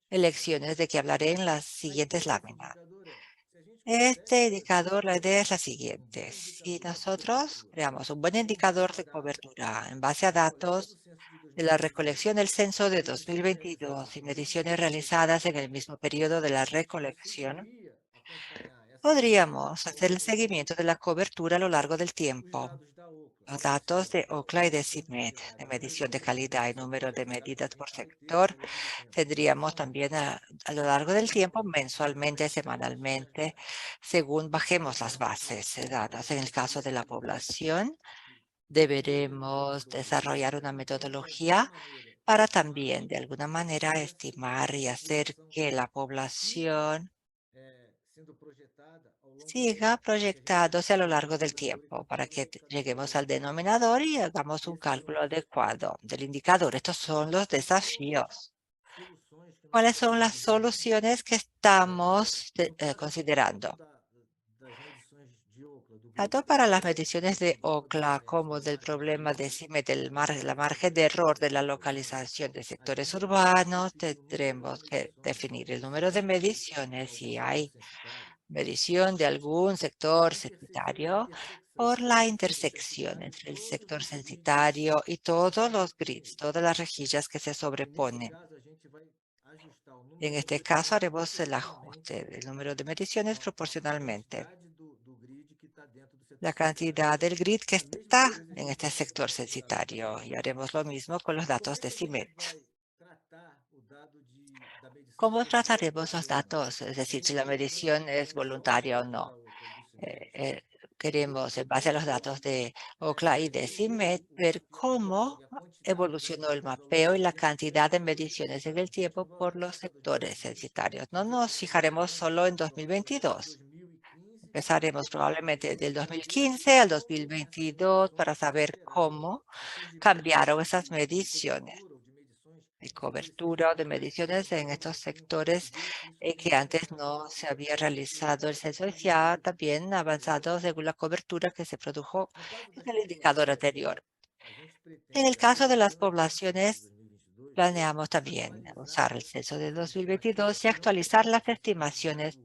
elecciones de que hablaré en las siguientes láminas. Este indicador, la idea es la siguiente. Si nosotros creamos un buen indicador de cobertura en base a datos de la recolección del censo de 2022 y mediciones realizadas en el mismo periodo de la recolección, podríamos hacer el seguimiento de la cobertura a lo largo del tiempo. Los datos de Ookla y de CIMED, de medición de calidad y número de medidas por sector, tendríamos también a lo largo del tiempo, mensualmente, semanalmente, según bajemos las bases de datos. En el caso de la población, deberemos desarrollar una metodología para también, de alguna manera, estimar y hacer que la población siga proyectándose a lo largo del tiempo para que lleguemos al denominador y hagamos un cálculo adecuado del indicador. Estos son los desafíos. ¿Cuáles son las soluciones que estamos considerando? Tanto para las mediciones de OCLA como del problema de CIMET, la margen de error de la localización de sectores urbanos, tendremos que definir el número de mediciones si hay medición de algún sector censitario por la intersección entre el sector censitario y todos los grids, todas las rejillas que se sobreponen. En este caso haremos el ajuste del número de mediciones proporcionalmente la cantidad del grid que está en este sector censitario y haremos lo mismo con los datos de CIMET. ¿Cómo trataremos los datos? Es decir, si la medición es voluntaria o no. Queremos, en base a los datos de OCLA y de CIMET, ver cómo evolucionó el mapeo y la cantidad de mediciones en el tiempo por los sectores censitarios. No nos fijaremos solo en 2022. Empezaremos probablemente del 2015 al 2022 para saber cómo cambiaron esas mediciones de cobertura o de mediciones en estos sectores que antes no se había realizado el censo y ya también avanzado según la cobertura que se produjo en el indicador anterior. En el caso de las poblaciones, planeamos también usar el censo de 2022 y actualizar las estimaciones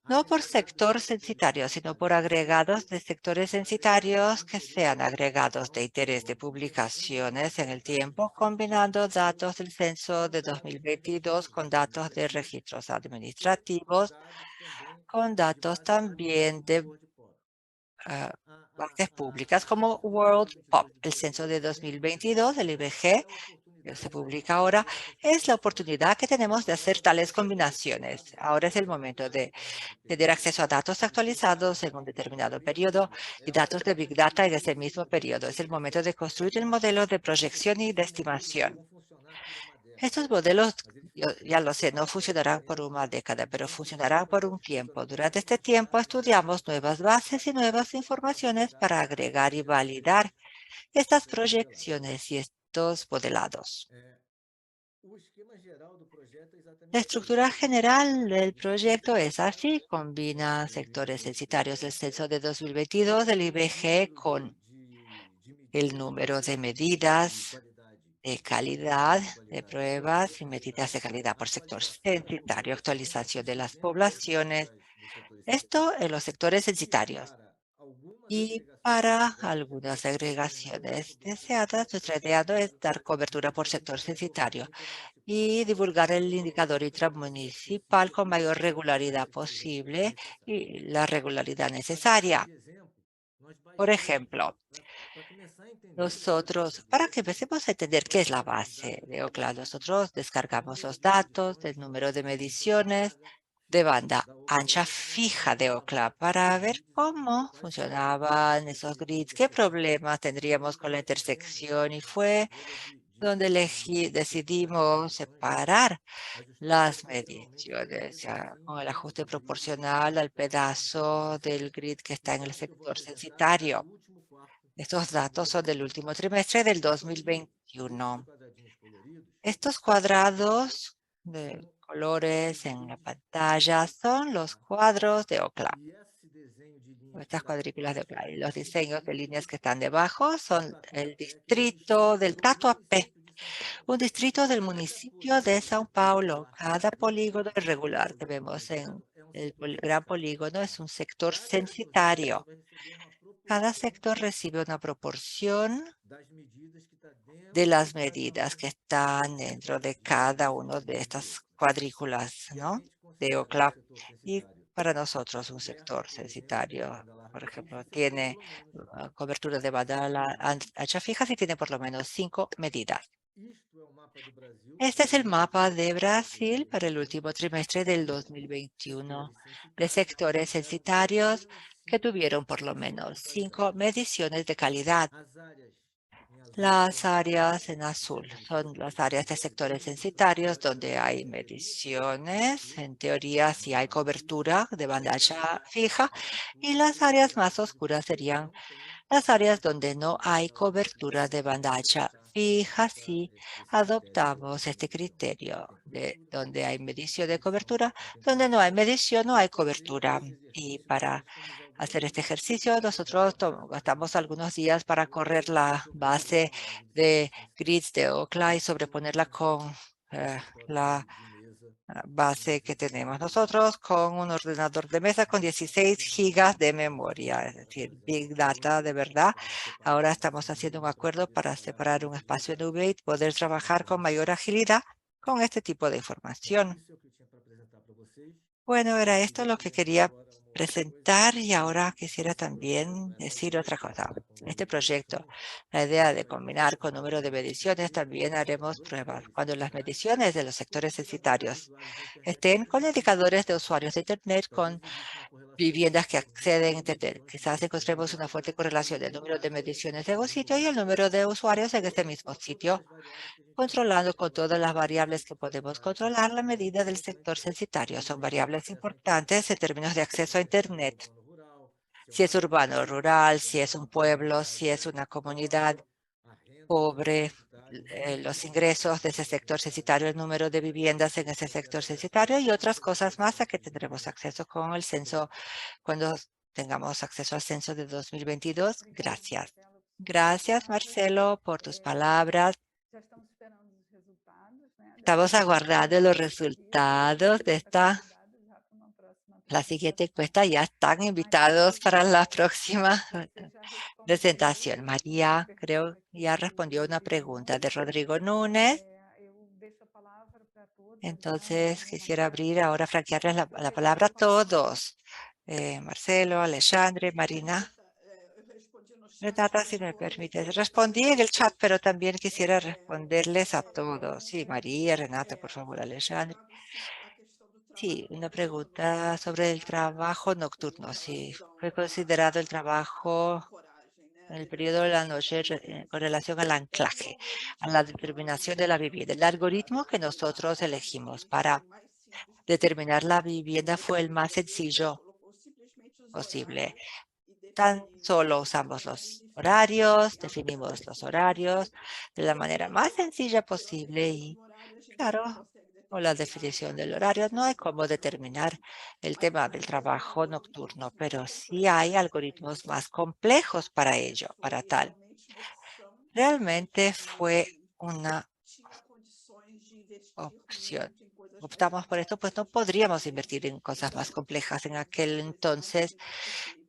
no por sector censitario, sino por agregados de sectores censitarios que sean agregados de interés de publicaciones en el tiempo, combinando datos del censo de 2022 con datos de registros administrativos, con datos también de ah, bases públicas como World Pop. El censo de 2022 del IBG que se publica ahora, es la oportunidad que tenemos de hacer tales combinaciones. Ahora es el momento de tener acceso a datos actualizados en un determinado periodo y datos de Big Data en ese mismo periodo. Es el momento de construir el modelo de proyección y de estimación. Estos modelos, yo ya lo sé, no funcionarán por una década, pero funcionarán por un tiempo. Durante este tiempo estudiamos nuevas bases y nuevas informaciones para agregar y validar estas proyecciones y estos modelados. La estructura general del proyecto es así, combina sectores censitarios del censo de 2022 del IBG con el número de medidas de calidad de pruebas y medidas de calidad por sector censitario, actualización de las poblaciones, esto en los sectores censitarios. Y para algunas agregaciones deseadas, nuestra idea no es dar cobertura por sector censitario, y divulgar el indicador intramunicipal con mayor regularidad posible y la regularidad necesaria. Por ejemplo, nosotros, para que empecemos a entender qué es la base de OCLA, nosotros descargamos los datos del número de mediciones de banda ancha fija de OCLA para ver cómo funcionaban esos grids, qué problemas tendríamos con la intersección y fue donde decidimos separar las mediciones con el ajuste proporcional al pedazo del grid que está en el sector censitario. Estos datos son del último trimestre del 2021. Estos cuadrados de colores en la pantalla son los cuadros de OCLA. Estas cuadrículas de OCLA y los diseños de líneas que están debajo son el distrito del Tatuapé, un distrito del municipio de São Paulo. Cada polígono irregular que vemos en el gran polígono es un sector censitario. Cada sector recibe una proporción de las medidas que están dentro de cada uno de estas cuadrículas, ¿no? De OCLA. Y para nosotros un sector censitario, por ejemplo, tiene cobertura de banda ancha fija si tiene por lo menos 5 medidas. Este es el mapa de Brasil para el último trimestre del 2021 de sectores censitarios que tuvieron por lo menos 5 mediciones de calidad. Las áreas en azul son las áreas de sectores censitarios donde hay mediciones, en teoría si hay cobertura de banda ancha fija, y las áreas más oscuras serían las áreas donde no hay cobertura de banda ancha fija si adoptamos este criterio de donde hay medición de cobertura, donde no hay medición no hay cobertura. Y para hacer este ejercicio. Nosotros gastamos algunos días para correr la base de grids de Ookla y sobreponerla con la base que tenemos nosotros con un ordenador de mesa con 16 gigas de memoria, es decir, Big Data de verdad. Ahora estamos haciendo un acuerdo para separar un espacio en nube y poder trabajar con mayor agilidad con este tipo de información. Bueno, era esto lo que quería presentar y ahora quisiera también decir otra cosa. Este proyecto, la idea de combinar con número de mediciones, también haremos pruebas. Cuando las mediciones de los sectores censitarios estén con indicadores de usuarios de Internet, con viviendas que acceden a Internet. Quizás encontremos una fuerte correlación del número de mediciones de un sitio y el número de usuarios en este mismo sitio, controlando con todas las variables que podemos controlar la medida del sector censitario. Son variables importantes en términos de acceso a Internet. Si es urbano o rural, si es un pueblo, si es una comunidad pobre, los ingresos de ese sector censitario, el número de viviendas en ese sector censitario y otras cosas más a que tendremos acceso con el censo cuando tengamos acceso al censo de 2022. Gracias. Gracias, Marcelo, por tus palabras. Já estamos esperando os resultados, né? Estamos aguardando los resultados de esta, Convidados já para uma próxima la siguiente apresentação. encuesta. Ya están invitados para la próxima Você já respondeu presentación. uma María, creo, pergunta aqui ya do respondió una Rodrigo pregunta de Nunes. Rodrigo Núñez. Eu deixo a palavra para todos, Alexandre, Entonces, Marina, quisiera Marina. abrir ahora, franquearles Eu la retorno palabra a a palavra. todos. Marcelo, Alexandre, Marina. Renata, si me permites. Respondí en el chat, pero también quisiera responderles a todos. Sí, María, Renata, por favor, Alexandre. Sí, una pregunta sobre el trabajo nocturno. Sí, fue considerado el trabajo en el periodo de la noche con relación al anclaje, a la determinación de la vivienda. El algoritmo que nosotros elegimos para determinar la vivienda fue el más sencillo posible. Tan solo usamos los horarios, definimos los horarios de la manera más sencilla posible y, claro, con la definición del horario no hay cómo determinar el tema del trabajo nocturno, pero sí hay algoritmos más complejos para ello, para tal. Realmente fue una opción. Optamos por esto, pues no podríamos invertir en cosas más complejas en aquel entonces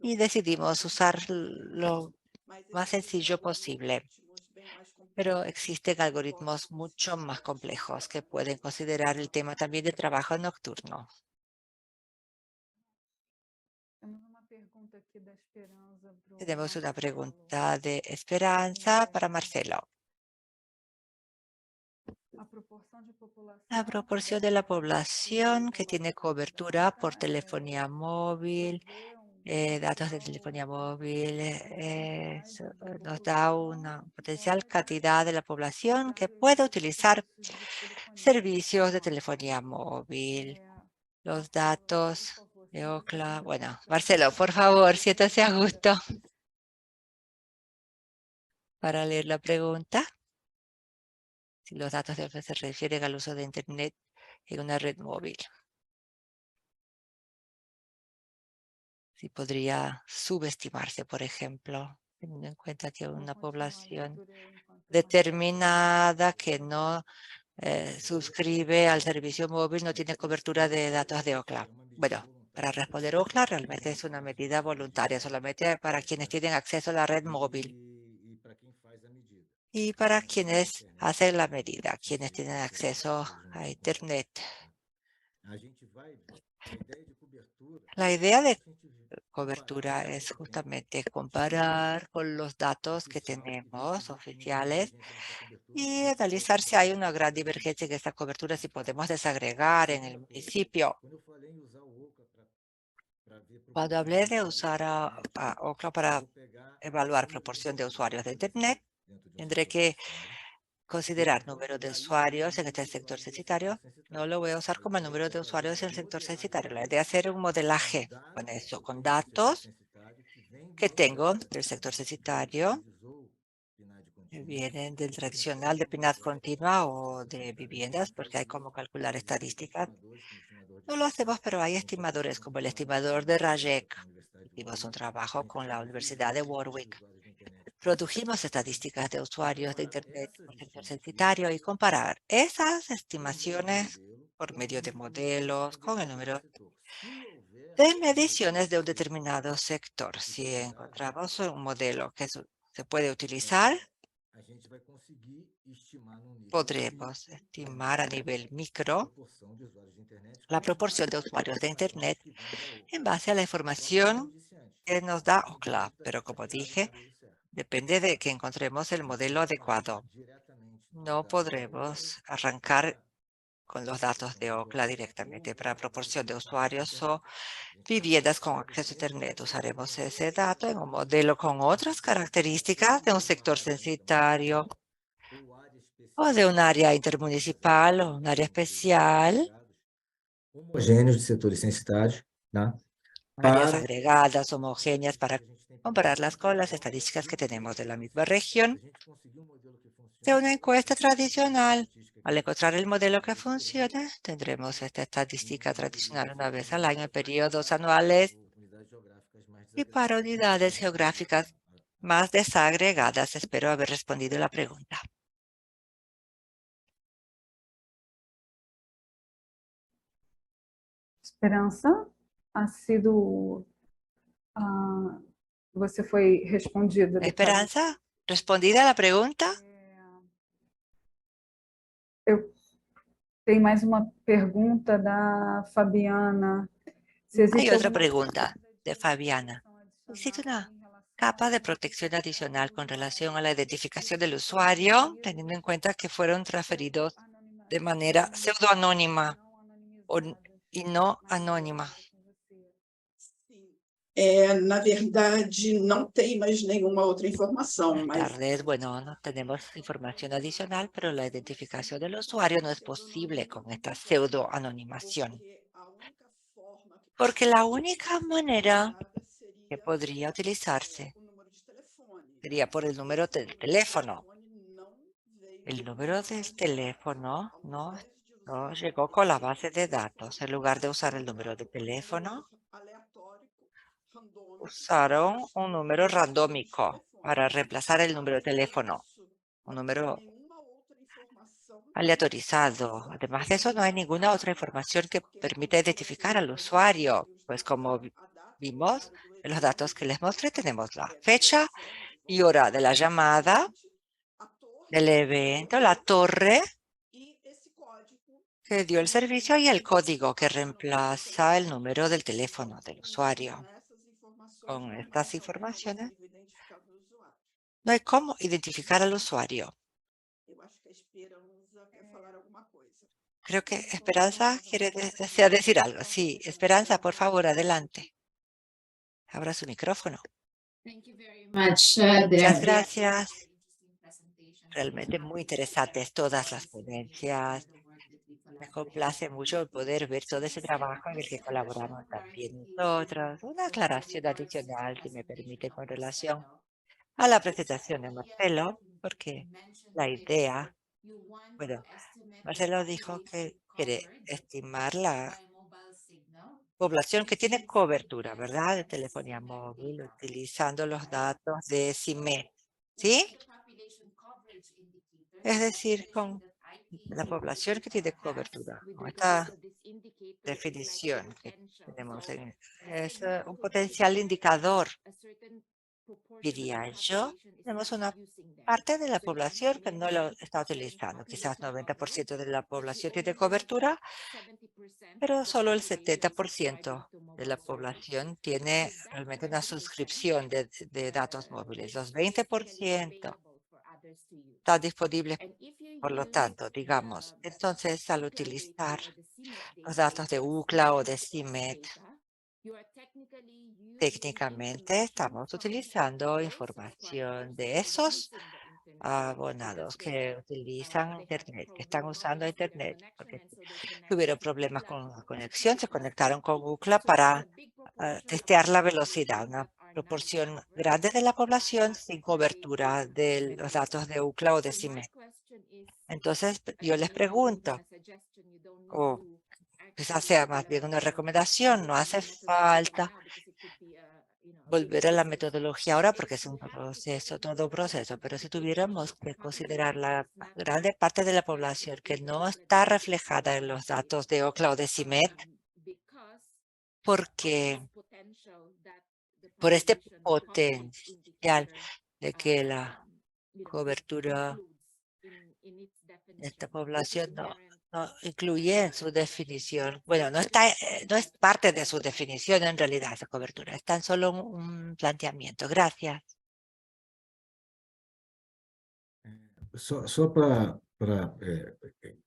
y decidimos usar lo más sencillo posible. Pero existen algoritmos mucho más complejos que pueden considerar el tema también de trabajo nocturno. Temos uma pergunta aqui da Esperança para o Tenemos una Marcelo. pregunta de Esperanza para Marcelo. A proporção de La população proporción de la población que usa tiene velocidade cobertura por data, telefonía móvil, prevê datos de telefonía potencial móvil, porcentagem da nos da população una potencial para cantidad de la población que usar puede esse utilizar serviço de telefonia. servicios de telefonía móvil. Los Marcelo, por datos favor, de sinta-se à Ookla. vontade Bueno, para Marcelo, por favor, siéntase a gusto para leer la pregunta. Si los datos de Ookla se refieren al uso de Internet en una red móvil. Si podría subestimarse, por ejemplo, teniendo en cuenta que Vou una continuar a población leitura enquanto o Marcelo determinada que no suscribe al servicio móvil no tiene cobertura de datos de Ookla. Bueno, para responder Ookla realmente es una medida voluntaria, solamente para quienes tienen acceso a la red móvil y para quienes hacen la medida, quienes tienen acceso a Internet. La idea de cobertura es justamente comparar con los datos que tenemos oficiales y analizar si hay una gran divergencia en esta cobertura, si podemos desagregar en el municipio. Cuando hablé de usar a Ookla para evaluar proporción de usuarios de Internet, tendré que considerar número de usuarios en este sector censitario. No lo voy a usar como el número de usuarios en el sector censitario. La idea es hacer un modelaje con eso, con datos que tengo del sector censitario vienen del tradicional de PNAD continua o de viviendas, porque hay como calcular estadísticas. No lo hacemos, pero hay estimadores como el estimador de Rajek. Hicimos un trabajo con la Universidad de Warwick. Produjimos estadísticas de usuarios de Internet por sector censitario y comparar esas estimaciones por medio de modelos con el número de mediciones de un determinado sector. Si encontramos un modelo que se puede utilizar, podremos estimar a nivel micro la proporción de usuarios de Internet en base a la información que nos da Ookla. Pero como dije, depende de que encontremos el modelo adecuado. No podremos arrancar con los datos de Ookla directamente para proporción de usuarios o viviendas con acceso a Internet. Usaremos ese dato en un modelo con otras características de un sector censitario o de un área intermunicipal o un área especial, homogêneos de setores censitários, tá? áreas agregadas, homogéneas, para compararlas con las estadísticas que tenemos de la misma región de una encuesta tradicional. Al encontrar el modelo que funcione, tendremos esta estadística tradicional una vez al año en periodos anuales y para unidades geográficas más desagregadas. Espero haber respondido la pregunta. Esperança, ha sido, você foi respondida. Esperanza, ¿respondida la pregunta? Eu tenho mais uma pergunta da Fabiana. Se Hay existe otra alguma pregunta de Fabiana. ¿Existe una capa de protección adicional con relación a la identificación del usuario, teniendo en cuenta que fueron transferidos de manera pseudoanónima y no anónima? Na verdade, não tem mais nenhuma outra informação, Buenas mas tardes. Bueno, no tenemos información adicional, pero la identificación del usuario no es posible con esta pseudoanonimación, porque la única manera que podría utilizarse sería por el número del teléfono. El número del teléfono no llegó con la base de datos. En lugar de usar el número de teléfono, usaron un número randómico para reemplazar el número de teléfono, un número aleatorizado. Además de eso, no hay ninguna otra información que permita identificar al usuario, pues como vimos en los datos que les mostré, tenemos la fecha y hora de la llamada, del evento, la torre que dio el servicio y el código que reemplaza el número del teléfono del usuario. Con estas informaciones, no hay cómo identificar al usuario. Creo que Esperanza desea decir algo. Sí, Esperanza, por favor, adelante. Abra su micrófono. Muchas gracias. Realmente muy interesantes todas las ponencias. Me complace mucho poder ver todo ese trabajo en el que colaboramos también nosotros. Una aclaración adicional, si me permite, con relación a la presentación de Marcelo, porque la idea, bueno, Marcelo dijo que quiere estimar la población que tiene cobertura, ¿verdad? De telefonía móvil, utilizando los datos de CIMET, ¿sí? Es decir, con la población que tiene cobertura. Con esta definición que tenemos es un potencial indicador, diría yo. Tenemos una parte de la población que no lo está utilizando. Quizás 90% de la población tiene cobertura, pero solo el 70% de la población tiene realmente una suscripción de datos móviles. Los 20% están disponibles, por lo tanto, digamos. Entonces, al utilizar los datos de UCLA o de CIMET, técnicamente estamos utilizando información de esos abonados que utilizan Internet, que están usando Internet, porque tuvieron problemas con la conexión, se conectaron con UCLA para testear la velocidad. Una proporción grande de la población sin cobertura de los datos de UCLA o de CIMED. Entonces, yo les pregunto, o quizás sea más bien una recomendación, no hace falta volver a la metodología ahora porque es un proceso, todo un proceso, pero si tuviéramos que considerar la grande parte de la población que no está reflejada en los datos de OCLA o de CIMED, porque por este potencial de que la cobertura de esta población no incluye en su definición. Bueno, no es parte de su definición en realidad esa cobertura, es tan solo un planteamiento. Gracias. Só para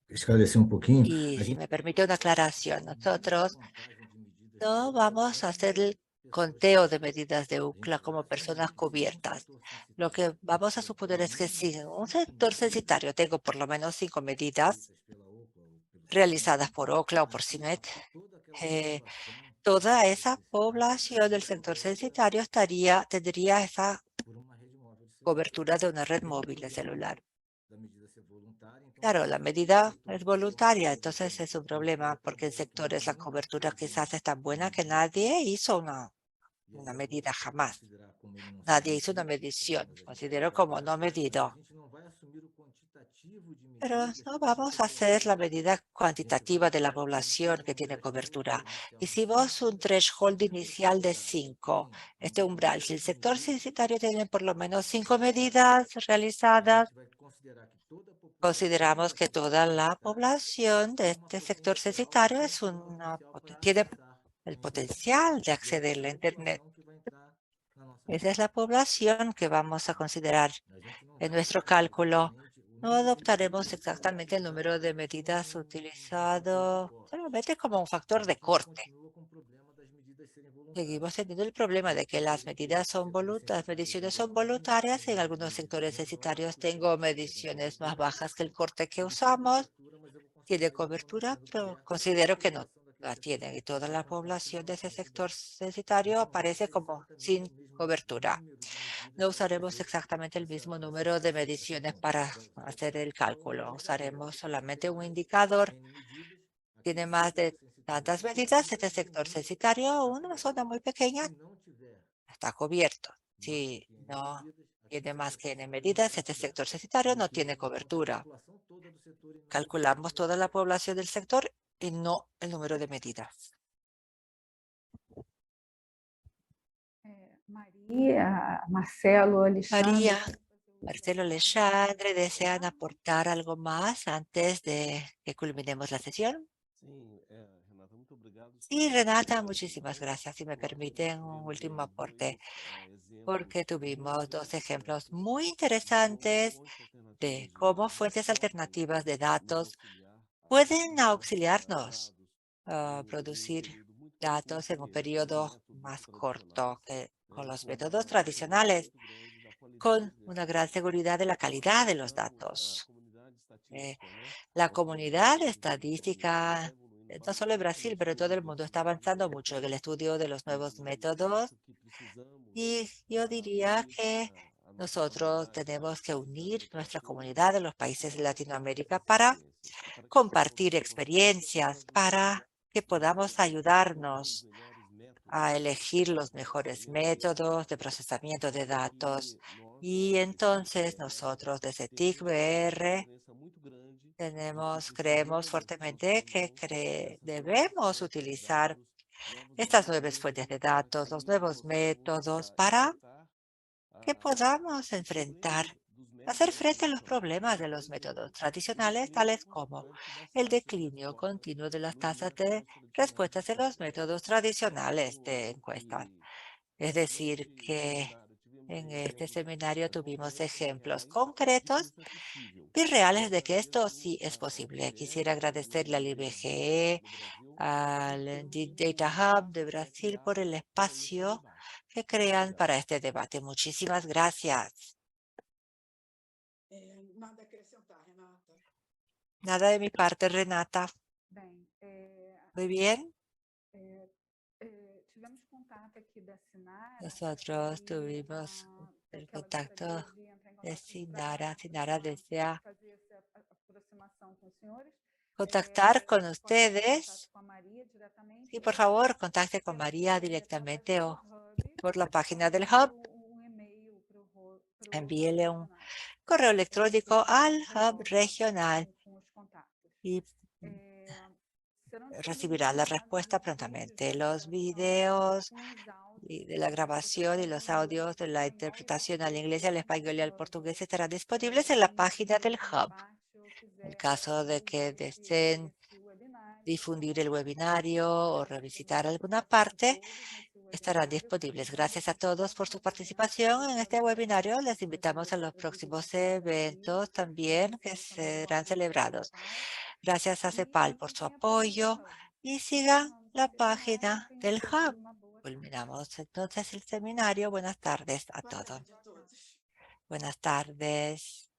esclarecer um pouquinho, Y a si gente me permite una aclaración, nosotros no vamos a hacer el conteo de medidas de UCLA como personas cubiertas. Lo que vamos a suponer es que si en un sector censitario tengo por lo menos 5 medidas realizadas por OCLA o por CIMED, toda esa población del sector censitario tendría esa por uma rede móvel de cobertura de una red móvil de celular. da medida ser voluntária, então Claro, la medida es voluntaria, entonces es un problema porque en sectores la cobertura quizás es tan buena que nadie hizo una medida jamás. considerar como ele não Nadie hizo una medición, considero como no medido. a gente não vai assumir o quantitativo de Pero medidas no vamos a hacer la medida cuantitativa de la población que tiene cobertura. Hicimos un threshold inicial de 5, este umbral. Si el sector censitario tiene por lo menos 5 medidas realizadas, vai considerar que toda a população consideramos que toda la población de este sector censitario tiene el potencial de acceder a la Internet. que vai entrar na nossa Esa es la población que vamos a considerar A gente não en vai nuestro cálculo. No adoptaremos exactamente el número de medidas utilizado solamente como un factor de corte. continua com o problema das medidas serem voluntárias. Seguimos teniendo el problema de que las medidas las mediciones son voluntarias. En algunos sectores censitarios tengo mediciones más bajas que el corte que usamos. Tiene cobertura, pero considero que no la tienen y toda la población de ese sector censitario aparece como sin cobertura. No usaremos exactamente el mismo número de mediciones para hacer el cálculo. Usaremos solamente un indicador. Tiene más de tantas medidas. Este sector censitario, una zona muy pequeña, está cubierto. Si no tiene más que N medidas, este sector censitario no tiene cobertura. Calculamos toda la población del sector y no el número de medidas. Maria, Marcelo, Alexandre. María, Marcelo, Alexandre, ¿desean aportar algo más antes de que culminemos la sesión? Sí, Renata, muchísimas gracias. Si me permiten un último aporte, porque tuvimos 2 ejemplos muy interesantes de cómo fuentes alternativas de datos pueden auxiliarnos a producir datos en un periodo más corto que con los métodos tradicionales, con una gran seguridad de la calidad de los datos. La comunidad estadística, no solo en Brasil, pero en todo el mundo, está avanzando mucho en el estudio de los nuevos métodos. Y yo diría que nosotros tenemos que unir nuestra comunidad de los países de Latinoamérica para compartir experiencias, para que podamos ayudarnos a elegir los mejores métodos de procesamiento de datos. Y entonces nosotros desde TIC-BR creemos fuertemente que debemos utilizar estas nuevas fuentes de datos, los nuevos métodos para que podamos hacer frente a los problemas de los métodos tradicionales, tales como el declinio continuo de las tasas de respuestas de los métodos tradicionales de encuestas. Es decir, que en este seminario tuvimos ejemplos concretos y reales de que esto sí es posible. Quisiera agradecerle al IBGE, al Data Hub de Brasil por el espacio que crean para este debate. Muchísimas gracias. Nada a acrescentar, Renata. Nada de mi parte, Renata. Bem, Muy bien. tivemos contato aqui Nosotros tuvimos el contacto de Sinara. Sinara desea contactar con ustedes. Y por favor, contacte con María directamente o por la página del Hub. Envíele un correo electrónico al Hub regional y recibirá la respuesta prontamente. Los videos de la grabación y los audios de la interpretación al inglés, al español y al portugués estarán disponibles en la página del Hub. En el caso de que deseen difundir el webinario o revisitar alguna parte, estarán disponibles. Gracias a todos por su participación en este webinario. Les invitamos a los próximos eventos también que serán celebrados. Gracias a CEPAL por su apoyo y sigan la página del Hub. Culminamos entonces el seminario. Buenas tardes a Boa todos. tarde a todos. Buenas tardes.